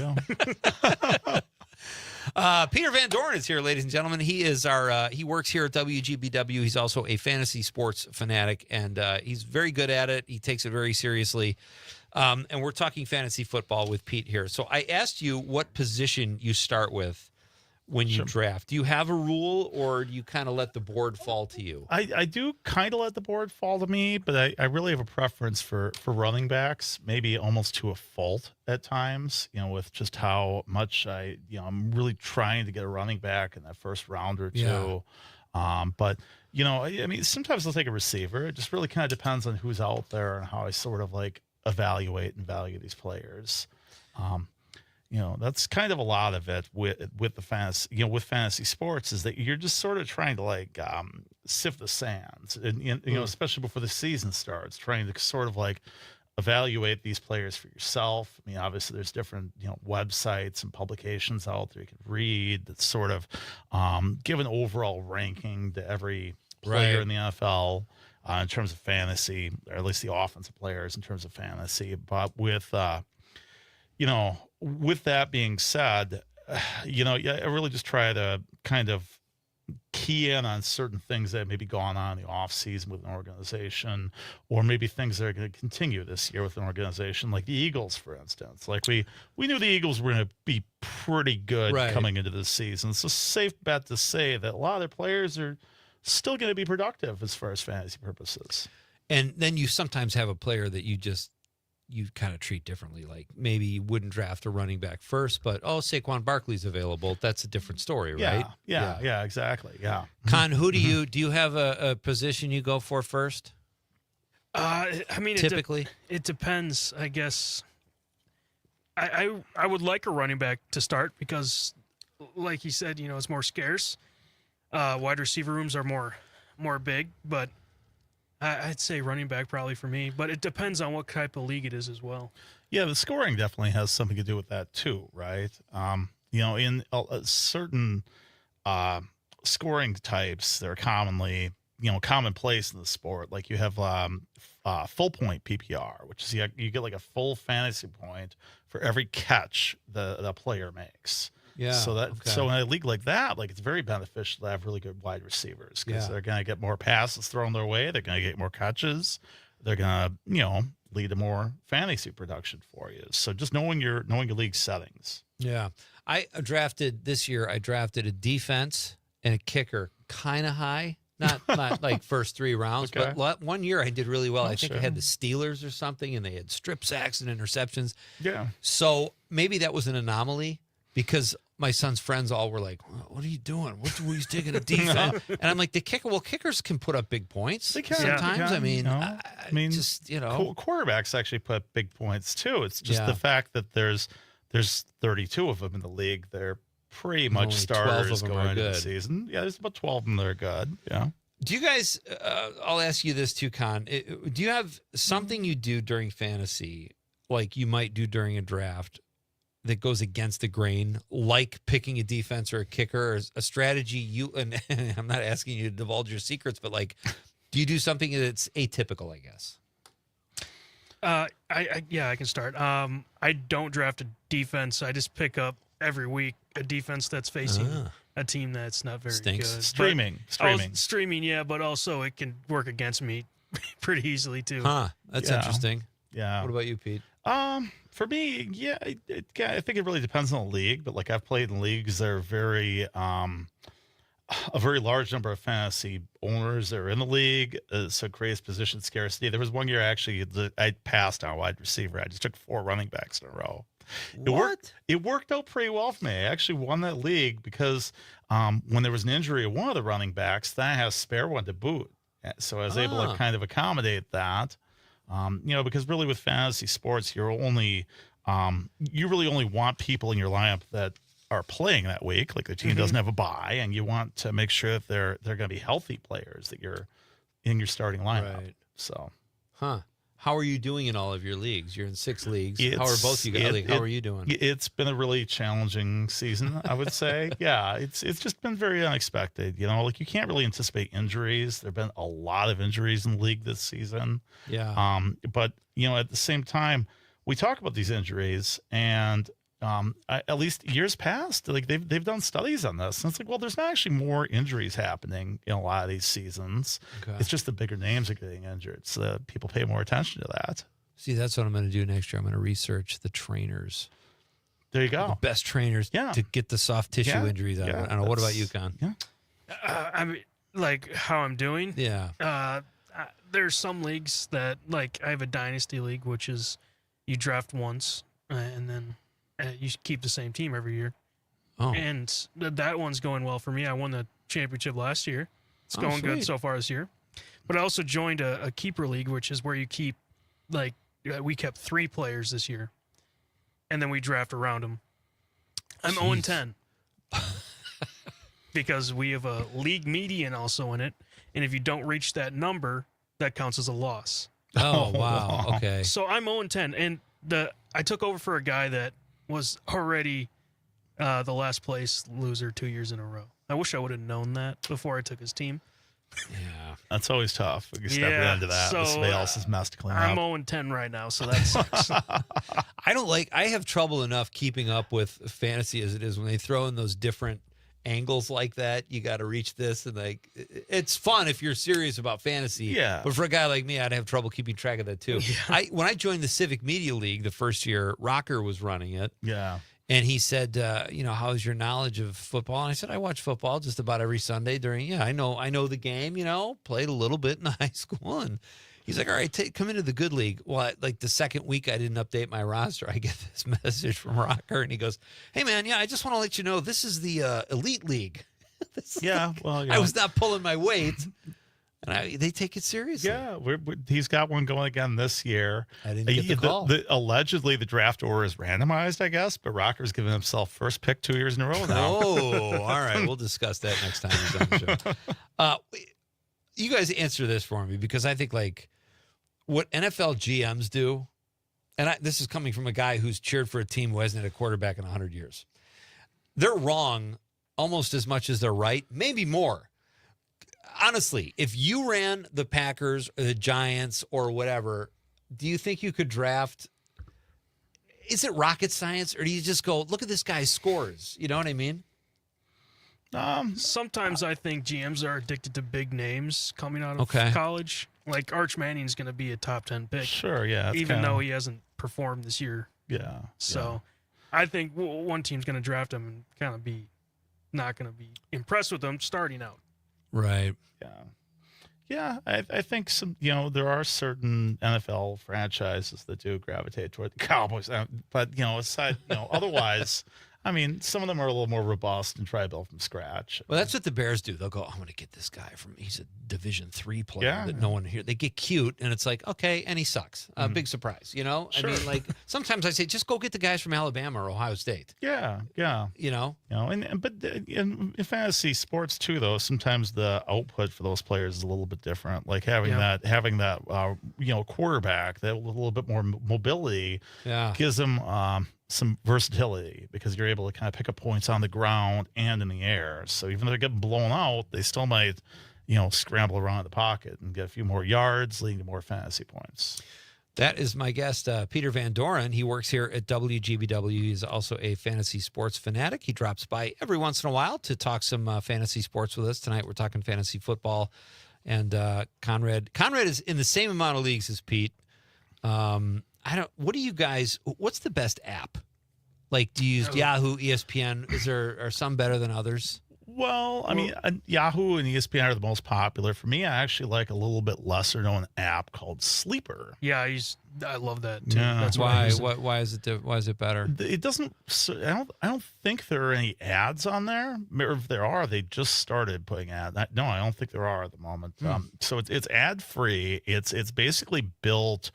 go. Peter Van Dorn is here, ladies and gentlemen. He is he works here at WGBW. He's also a fantasy sports fanatic, and he's very good at it. He takes it very seriously. And we're talking fantasy football with Pete here. So I asked you what position you start with when you draft. Do you have a rule, or do you kind of let the board fall to you? I do kind of let the board fall to me, but I really have a preference for running backs, maybe almost to a fault at times, with just how much I'm really trying to get a running back in that first round or two. But, I mean, sometimes I'll take a receiver. It just really kind of depends on who's out there and how I sort of like evaluate and value these players. That's kind of a lot of it with the fantasy, with fantasy sports, is that you're just sort of trying to like sift the sands, and especially before the season starts, trying to sort of like evaluate these players for yourself. I mean, obviously there's different, websites and publications out there you can read that sort of give an overall ranking to every player in the NFL in terms of fantasy, or at least the offensive players in terms of fantasy. But with that being said, I really just try to kind of key in on certain things that may be going on in the off season with an organization, or maybe things that are going to continue this year with an organization, like the Eagles, for instance. Like we knew the Eagles were going to be pretty good coming into this season. So safe bet to say that a lot of their players are still going to be productive as far as fantasy purposes. And then you sometimes have a player that you kind of treat differently. Like maybe you wouldn't draft a running back first, but Saquon Barkley's available. That's a different story, right? Yeah, exactly. Yeah. Con, who do you have a position you go for first? I mean, typically it depends, I guess. I would like a running back to start because, like you said, it's more scarce. Wide receiver rooms are more big, but I'd say running back probably for me, but it depends on what type of league it is as well. Yeah, the scoring definitely has something to do with that too, right? In certain scoring types, they're commonly, commonplace in the sport. Like you have full point PPR, which is you get like a full fantasy point for every catch the player makes. Yeah. So in a league like that, like it's very beneficial to have really good wide receivers, because they're going to get more passes thrown their way. They're going to get more catches. They're going to, lead to more fantasy production for you. So just knowing your league settings. Yeah. This year I drafted a defense and a kicker kind of high. Not like first 3 rounds, but one year I did really well. I think I had the Steelers or something, and they had strip sacks and interceptions. Yeah. So maybe that was an anomaly, because my son's friends all were like, "What are you doing? What were you taking a defense?" And I'm like, kickers can put up big points. They can sometimes. I mean, just quarterbacks actually put up big points too. It's just the fact that there's 32 of them in the league. They're pretty much starters going into the season. Yeah, there's about 12 of them that are good. Yeah. Do you guys? I'll ask you this too, Con. Do you have something you do during fantasy, like you might do during a draft, that goes against the grain, like picking a defense or a kicker, or a strategy and I'm not asking you to divulge your secrets, but like, do you do something that's atypical, I guess? I can start. I don't draft a defense. I just pick up every week a defense that's facing a team that's not very good. Streaming, yeah, but also it can work against me pretty easily too. That's interesting. Yeah. What about you, Pete? For me, I think it really depends on the league, but like I've played in leagues that are very, a very large number of fantasy owners that are in the league, so it creates position scarcity. There was one year actually I passed on wide receiver. I just took 4 running backs in a row. It worked out pretty well for me. I actually won that league because when there was an injury of one of the running backs, then I had a spare one to boot. So I was able to kind of accommodate that. Because really with fantasy sports, you really only want people in your lineup that are playing that week. Like the team doesn't have a bye, and you want to make sure that they're going to be healthy players that you're in your starting lineup. Right. So, how are you doing in all of your leagues? You're in 6 leagues. How are both you guys? How are you doing? It's been a really challenging season, I would say. Yeah, it's just been very unexpected. Like you can't really anticipate injuries. There've been a lot of injuries in the league this season. Yeah. But at the same time, we talk about these injuries, and at least years past, like they've done studies on this, and it's like, well, there's not actually more injuries happening in a lot of these seasons. Okay. It's just the bigger names are getting injured, so that people pay more attention to that. See, that's what I'm going to do next year. I'm going to research the trainers. There you go. The best trainers to get the soft tissue injuries out of it. I don't know. What about you, Con? Yeah. I mean, like how I'm doing. Yeah. There's some leagues that, like, I have a dynasty league, which is you draft once and then you keep the same team every year. Oh. And that one's going well for me. I won the championship last year. It's going good so far this year. But I also joined a keeper league, which is where you keep, like, we kept 3 players this year, and then we draft around them. I'm 0-10 because we have a league median also in it, and if you don't reach that number, that counts as a loss. Oh, wow. Okay. So I'm 0-10, and I took over for a guy that was already the last place loser 2 years in a row. I wish I would have known that before I took his team. Yeah. That's always tough. You step into that. So, somebody else is messed to clean I'm up. 0-10 right now, so that sucks. I have trouble enough keeping up with fantasy as it is when they throw in those different angles like that. You got to reach this, and like it's fun if you're serious about fantasy. Yeah. But for a guy like me, I'd have trouble keeping track of that too. Yeah. When I joined the Civic Media League the first year, Rocker was running it. Yeah. And he said, how's your knowledge of football? And I said, I watch football just about every Sunday I know the game, played a little bit in high school. And he's like, all right, come into the good league. Well, like the second week I didn't update my roster. I get this message from Rocker and he goes, hey man, I just want to let you know, this is the elite league. I was not pulling my weight. And they take it seriously. Yeah, he's got one going again this year. I didn't get the call. Allegedly, the draft order is randomized, I guess, but Rocker's giving himself first pick 2 years in a row now. Oh, all right. We'll discuss that next time he's on the show. You guys answer this for me, because I think, like, what NFL GMs do, and this is coming from a guy who's cheered for a team who hasn't had a quarterback in 100 years. They're wrong almost as much as they're right, maybe more. Honestly, if you ran the Packers or the Giants or whatever, do you think you could draft? Is it rocket science, or do you just go, look at this guy's scores? You know what I mean? Sometimes I think GMs are addicted to big names coming out of college. Like Arch Manning's going to be a top 10 pick. Sure, yeah. Even though he hasn't performed this year. Yeah. So I think one team's going to draft him and kind of be not going to be impressed with him starting out. Right. Yeah, I think there are certain NFL franchises that do gravitate toward the Cowboys, but aside, otherwise, I mean, some of them are a little more robust and try to build from scratch. Well, that's what the Bears do. They'll go, I'm going to get this guy he's a Division III player that no one here. They get cute, and it's like, okay, and he sucks. Big surprise, Sure. I mean, like, sometimes I say, just go get the guys from Alabama or Ohio State. Yeah. But in fantasy sports too, though, sometimes the output for those players is a little bit different. Like having that quarterback, that little bit more mobility, gives them some versatility, because you're able to kind of pick up points on the ground and in the air. So even though they're getting blown out, they still might, scramble around the pocket and get a few more yards, leading to more fantasy points. That is my guest, Peter Van Doren. He works here at WGBW. He's also a fantasy sports fanatic. He drops by every once in a while to talk some fantasy sports with us. Tonight we're talking fantasy football. And Conrad is in the same amount of leagues as Pete. What's the best app? Like, do you use Yahoo, ESPN? Are some better than others? Well, I mean, Yahoo and ESPN are the most popular. For me, I actually like a little bit lesser known app called Sleeper. Yeah, I love that too. Yeah. That's why is it better? It doesn't. I don't think there are any ads on there. Or if there are, they just started putting ads. No, I don't think there are at the moment. So it's ad free. It's basically built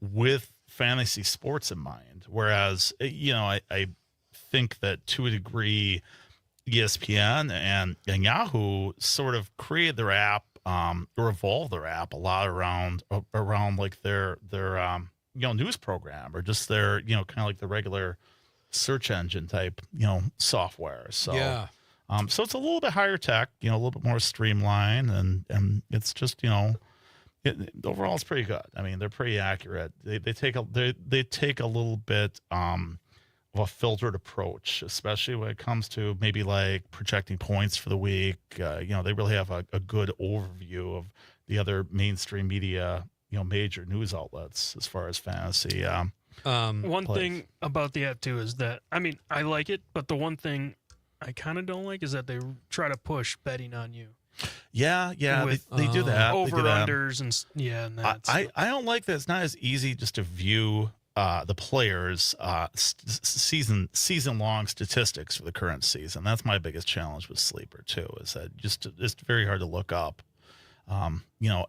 with fantasy sports in mind. Whereas I think that to a degree, ESPN and Yahoo sort of created their app or evolved their app a lot around like their news program, or just their kind of like the regular search engine type software. So so it's a little bit higher tech, a little bit more streamlined, and it's just overall it's pretty good. I mean, they're pretty accurate. They take a little bit of a filtered approach, especially when it comes to maybe like projecting points for the week. They really have a good overview of the other mainstream media major news outlets as far as fantasy. One thing about the app too is that I like it, but the one thing I kind of don't like is that they try to push betting on you. Yeah, they do that. Over unders and that's I don't like that. It's not as easy just to view the players' season long statistics for the current season. That's my biggest challenge with Sleeper too. Is that it's very hard to look up,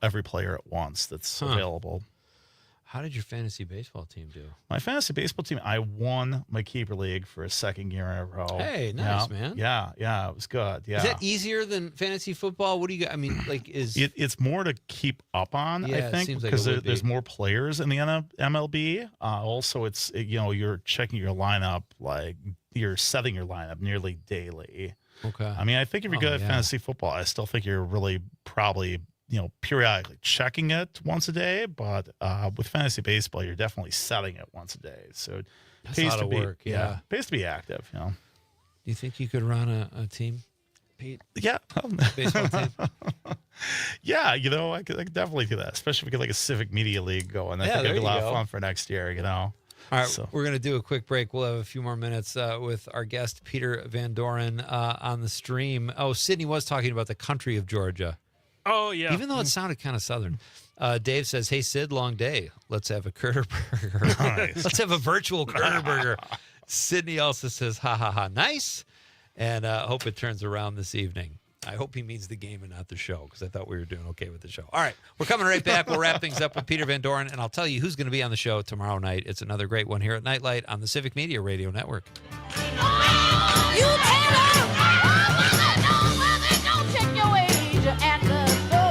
every player at once that's available. How did your fantasy baseball team do? My fantasy baseball team, I won my keeper league for a second year in a row. Hey, nice, man. Yeah, it was good. Yeah. Is that easier than fantasy football? What do you got? It's more to keep up on, I think, seems like because it would there's be. more players in the MLB. Also, it's you're checking your lineup, like you're setting your lineup nearly daily. Okay. I think if you're good at fantasy football, I still think you're really probably periodically checking it once a day, but with fantasy baseball, you're definitely setting it once a day. So it That's pays a lot to of be work. Yeah. pays to be active. Do you think you could run a team, Pete? Yeah, Baseball team. Yeah, I could definitely do that, especially if we get like a civic media league going. I think it'd be a lot of fun for next year. All right, we're going to do a quick break. We'll have a few more minutes with our guest, Peter Van Doren, on the stream. Oh, Sydney was talking about the country of Georgia. Oh, yeah. Even though it sounded kind of southern. Dave says, hey, Sid, long day. Let's have a Critter Burger. Nice. Let's have a virtual Critter Burger. Sydney also says, ha, ha, ha, nice. And hope it turns around this evening. I hope he means the game and not the show, because I thought we were doing okay with the show. All right, we're coming right back. We'll wrap things up with Peter Van Doren, and I'll tell you who's going to be on the show tomorrow night. It's another great one here at Nightlight on the Civic Media Radio Network. Don't check your age at the door.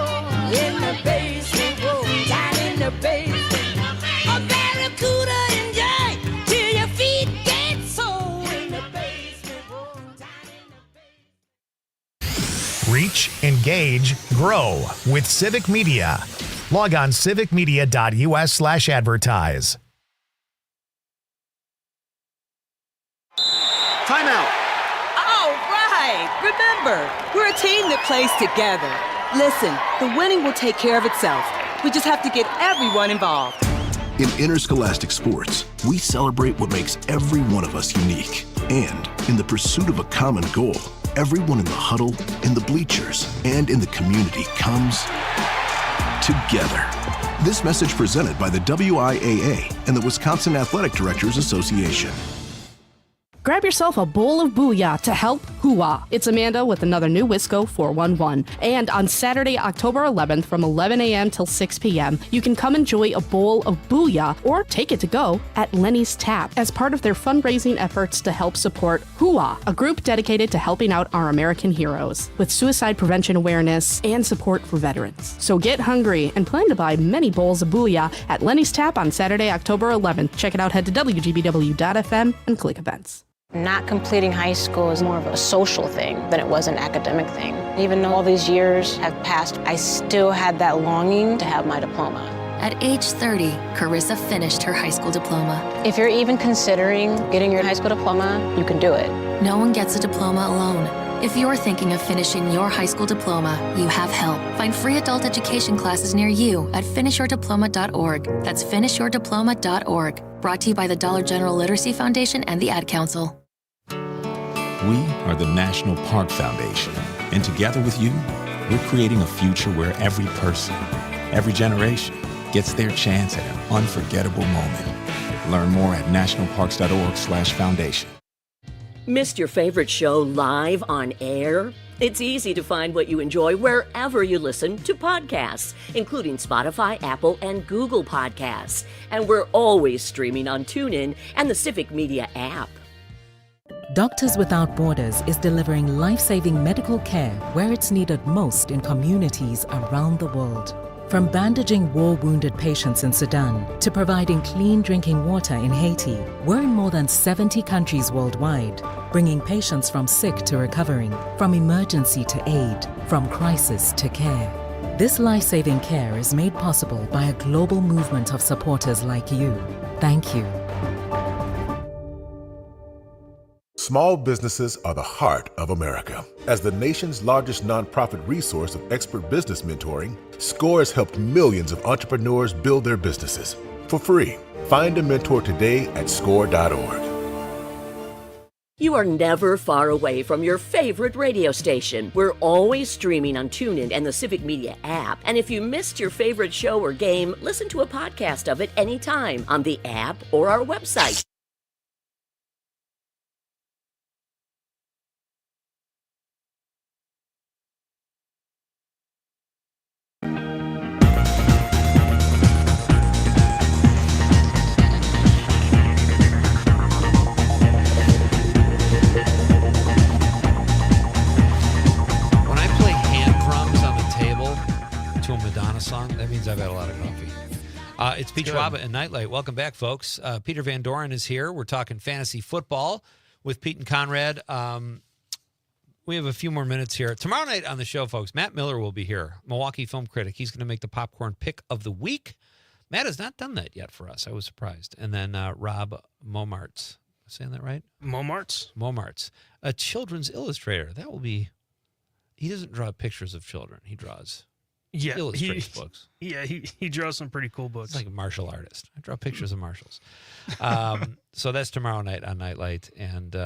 In the basement, down in the basement. A barracuda and jay till your feet get sore. In the basement, down in the basement. Reach, engage, grow with Civic Media. Log on civicmedia.us/advertise. Timeout. All right. Remember, we're a team that plays together. Listen, the winning will take care of itself. We just have to get everyone involved. In interscholastic sports, we celebrate what makes every one of us unique. And in the pursuit of a common goal, everyone in the huddle, in the bleachers, and in the community comes together. This message presented by the WIAA and the Wisconsin Athletic Directors Association. Grab yourself a bowl of Booyah to help Hooah. It's Amanda with another new Wisco 411. And on Saturday, October 11th from 11 a.m. till 6 p.m., you can come enjoy a bowl of Booyah or take it to go at Lenny's Tap as part of their fundraising efforts to help support Hooah, a group dedicated to helping out our American heroes with suicide prevention awareness and support for veterans. So get hungry and plan to buy many bowls of Booyah at Lenny's Tap on Saturday, October 11th. Check it out, head to WGBW.FM and click events. Not completing high school is more of a social thing than it was an academic thing. Even though all these years have passed, I still had that longing to have my diploma. At age 30, Carissa finished her high school diploma. If you're even considering getting your high school diploma, you can do it. No one gets a diploma alone. If you're thinking of finishing your high school diploma, you have help. Find free adult education classes near you at finishyourdiploma.org. That's finishyourdiploma.org. Brought to you by the Dollar General Literacy Foundation and the Ad Council. We are the National Park Foundation, and together with you, we're creating a future where every person, every generation, gets their chance at an unforgettable moment. Learn more at nationalparks.org/foundation. Missed your favorite show live on air? It's easy to find what you enjoy wherever you listen to podcasts, including Spotify, Apple, and Google Podcasts. And we're always streaming on TuneIn and the Civic Media app. Doctors Without Borders is delivering life-saving medical care where it's needed most in communities around the world. From bandaging war-wounded patients in Sudan to providing clean drinking water in Haiti, we're in more than 70 countries worldwide, bringing patients from sick to recovering, from emergency to aid, from crisis to care. This life-saving care is made possible by a global movement of supporters like you. Thank you. Small businesses are the heart of America. As the nation's largest nonprofit resource of expert business mentoring, SCORE has helped millions of entrepreneurs build their businesses for free. Find a mentor today at score.org. You are never far away from your favorite radio station. We're always streaming on TuneIn and the Civic Media app. And if you missed your favorite show or game, listen to a podcast of it anytime on the app or our website. Song. That means I've had a lot of coffee. It's Pete Schwaba and Nightlight. Welcome back, folks. Peter Van Doren is here. We're talking fantasy football with Pete and Conrad. We have a few more minutes here. Tomorrow night on the show, folks, Matt Miller will be here, Milwaukee film critic. He's going to make the popcorn pick of the week. Matt has not done that yet for us. I was surprised. And then Rob Momartz. Am I saying that right? Momartz. A children's illustrator. That will be... He doesn't draw pictures of children. He draws... illustrates books. Yeah, he draws some pretty cool books. It's like a martial artist. I draw pictures of martials. So that's tomorrow night on Nightlight. And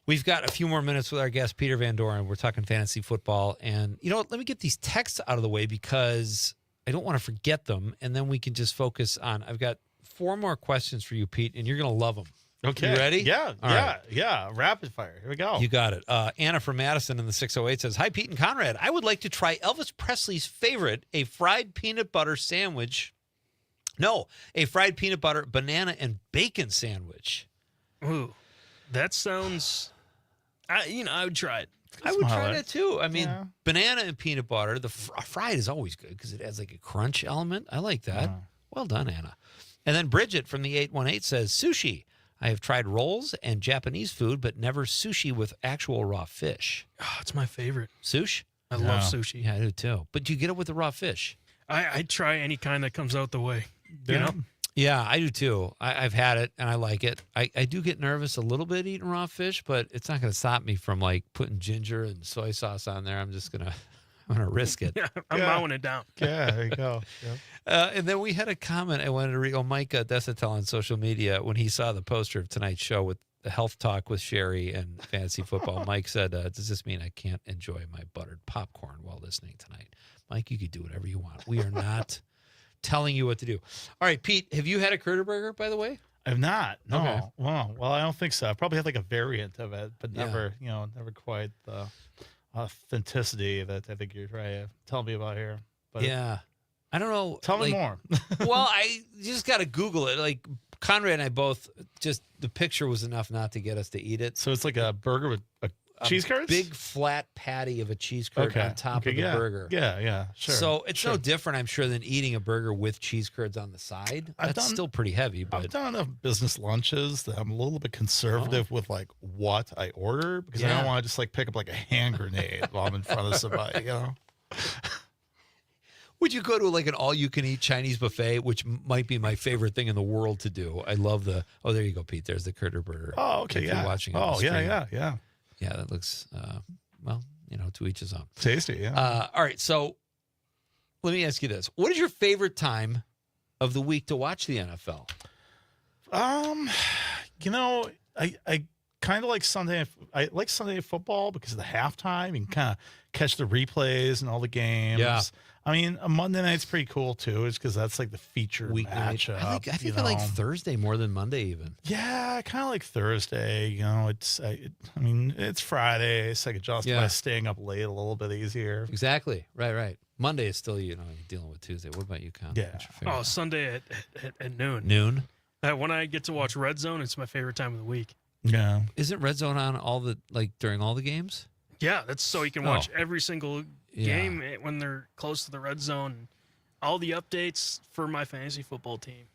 we've got a few more minutes with our guest, Peter Van Doren. We're talking fantasy football. And you know what? Let me get these texts out of the way because I don't want to forget them. And then we can just focus on, I've got 4 more questions for you, Pete, and you're going to love them. Okay. You ready? Yeah, All right. yeah. Rapid fire. Here we go. You got it. Anna from Madison in the 608 says, "Hi, Pete and Conrad. I would like to try Elvis Presley's favorite, a fried peanut butter sandwich. No, a fried peanut butter, banana, and bacon sandwich." Ooh, that sounds... I would try it. I would try that too. I mean, banana and peanut butter. The fried is always good because it adds like a crunch element. I like that. Well done, Anna. And then Bridget from the 818 says, "Sushi. I have tried rolls and Japanese food, but never sushi with actual raw fish." Oh, it's my favorite. Sushi? I love sushi. Yeah, I do too. But do you get it with the raw fish? I try any kind that comes out the way. You know? Yeah, I do too. I've had it and I like it. I do get nervous a little bit eating raw fish, but it's not going to stop me from like putting ginger and soy sauce on there. I'm just going to... I'm going to risk it. Yeah, I'm mowing it down. Yeah, there you go. Yep. And then we had a comment I wanted to read. Oh, Mike Desatel on social media, when he saw the poster of tonight's show with the health talk with Sherry and fantasy football, Mike said, "Does this mean I can't enjoy my buttered popcorn while listening tonight?" Mike, you could do whatever you want. We are not telling you what to do. All right, Pete, have you had a Critter Burger, by the way? I've not. No. Okay. Well, I don't think so. I probably had like a variant of it, but never, never quite the authenticity that I think you're trying to tell me about here. But yeah. I don't know. Tell me more. Well, I just got to Google it. Like Conrad and I both, just the picture was enough not to get us to eat it. So it's like a burger with cheese curds? Big flat patty of a cheese curd on top of the burger. Yeah, sure. So it's no different, I'm sure, than eating a burger with cheese curds on the side. That's still pretty heavy. But I've done enough business lunches that I'm a little bit conservative with like what I order because I don't want to just like pick up like a hand grenade while I'm in front of somebody, you know? Would you go to like an all-you-can-eat Chinese buffet, which might be my favorite thing in the world to do? I love the. Oh, there you go, Pete. There's the Critter Burger. Oh, okay, if you're watching. On the screen. Yeah. Yeah, that looks. Well, to each his own. Tasty, yeah. All right, so let me ask you this: what is your favorite time of the week to watch the NFL? I kind of like Sunday. I like Sunday football because of the halftime. You can kind of catch the replays and all the games. Yeah. I mean, a Monday night's pretty cool too. It's because that's like the feature matchup. I think I like Thursday more than Monday even. Yeah, I kind of like Thursday. It's Friday, so I could justify staying up late a little bit easier. Exactly. Right. Monday is still you're dealing with Tuesday. What about you, Con? Yeah. Oh, Sunday at noon. Noon. When I get to watch Red Zone, it's my favorite time of the week. Yeah. Isn't Red Zone on during all the games? Yeah, that's so you can watch every single game when they're close to the red zone. All the updates for my fantasy football team.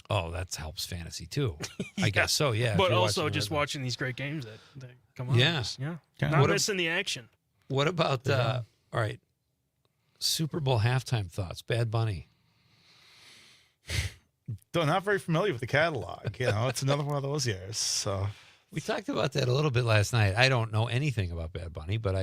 Oh, that helps fantasy too. I guess so, yeah. But also just watching these great games that come on. Not missing the action. What about, all right, Super Bowl halftime thoughts? Bad Bunny. Not very familiar with the catalog. It's another one of those years. So We talked about that a little bit last night. I don't know anything about Bad Bunny, but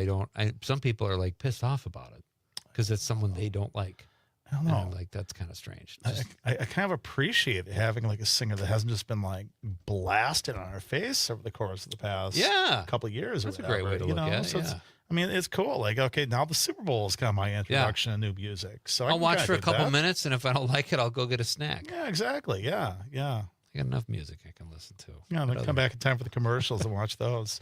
some people are like pissed off about it because it's someone they don't like. I don't know. Like that's kind of strange. I kind of appreciate having like a singer that hasn't just been like blasted on our face over the course of the past couple of years. That's or a great way to look at it. So Yeah. I mean, it's cool. Like, okay, now the Super Bowl is kind of my introduction to new music. So I'll watch for a dig couple that. minutes, and if I don't like it, I'll go get a snack. Yeah, exactly. Yeah. I got enough music I can listen to. Yeah, then come back in time for the commercials and watch those.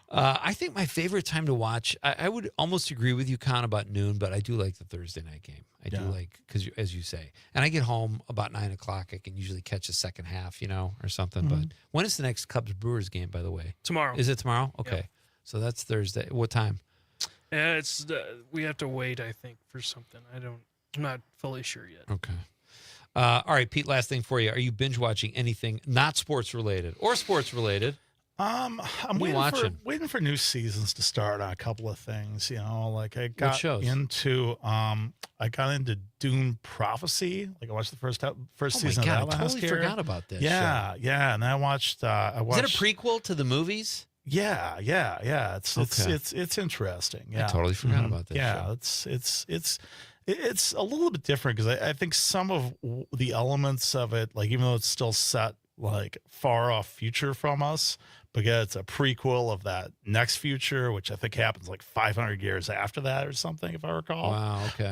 I think my favorite time to watch, I would almost agree with you, Con, about noon, but I do like the Thursday night game. I do like, because as you say, and I get home about 9 o'clock. I can usually catch the second half, or something. But when is the next Cubs-Brewers game, by the way? Tomorrow. Is it tomorrow? Okay. Yep. So that's Thursday. What time? Yeah, we have to wait, I think, for something. I'm not fully sure yet. Okay. All right, Pete, last thing for you. Are you binge watching anything not sports related or sports related? I'm waiting for new seasons to start on a couple of things. Like I got into Dune Prophecy. Like I watched the first season of that last year. I totally forgot about that. Yeah, and I watched. Is it a prequel to the movies? Yeah. It's interesting. Yeah, I totally forgot about that. Yeah, it's a little bit different because I think some of the elements of it, like even though it's still set like far off future from us, because it's a prequel of that next future, which I think happens like 500 years after that or something, if I recall. Wow. Okay.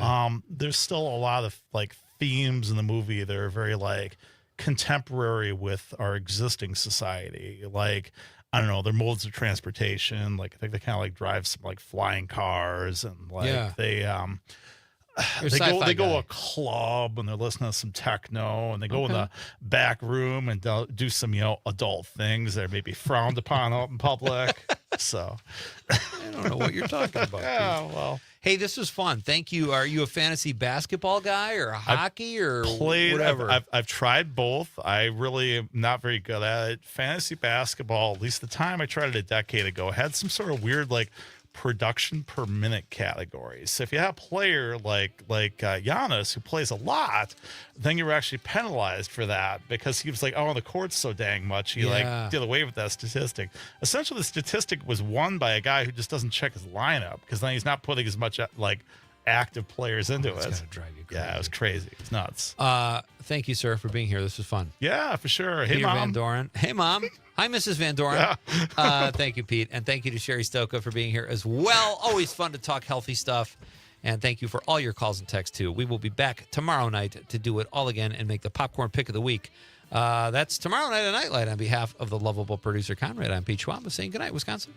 There's still a lot of like themes in the movie that are very like contemporary with our existing society. Like, I don't know, their modes of transportation. Like I think they kind of like drive some like flying cars and like they go a club and they're listening to some techno and they go in the back room and do some adult things that are maybe frowned upon out in public. So I don't know what you're talking about. Yeah, well. Hey, this was fun. Thank you. Are you a fantasy basketball guy or hockey or whatever? I've tried both. I really am not very good at it. Fantasy basketball, at least the time I tried it a decade ago, had some sort of weird like production per minute categories. So if you have a player like Giannis who plays a lot, then you're actually penalized for that because he was like, oh, the court's so dang much. He like did away with that statistic. Essentially, the statistic was won by a guy who just doesn't check his lineup because then he's not putting as much like active players into it. It's gotta drive you crazy. Yeah, it was crazy. It's nuts. Thank you, sir, for being here. This was fun. Yeah, for sure. Hey, Peter Mom. Van Doren. Hey, Mom. Hi, Mrs. Van Doren. Yeah. Thank you, Pete. And thank you to Sherry Stoka for being here as well. Always fun to talk healthy stuff. And thank you for all your calls and texts, too. We will be back tomorrow night to do it all again and make the popcorn pick of the week. That's tomorrow night at Nightlight. On behalf of the lovable producer, Conrad, I'm Pete Schwaba saying goodnight, Wisconsin.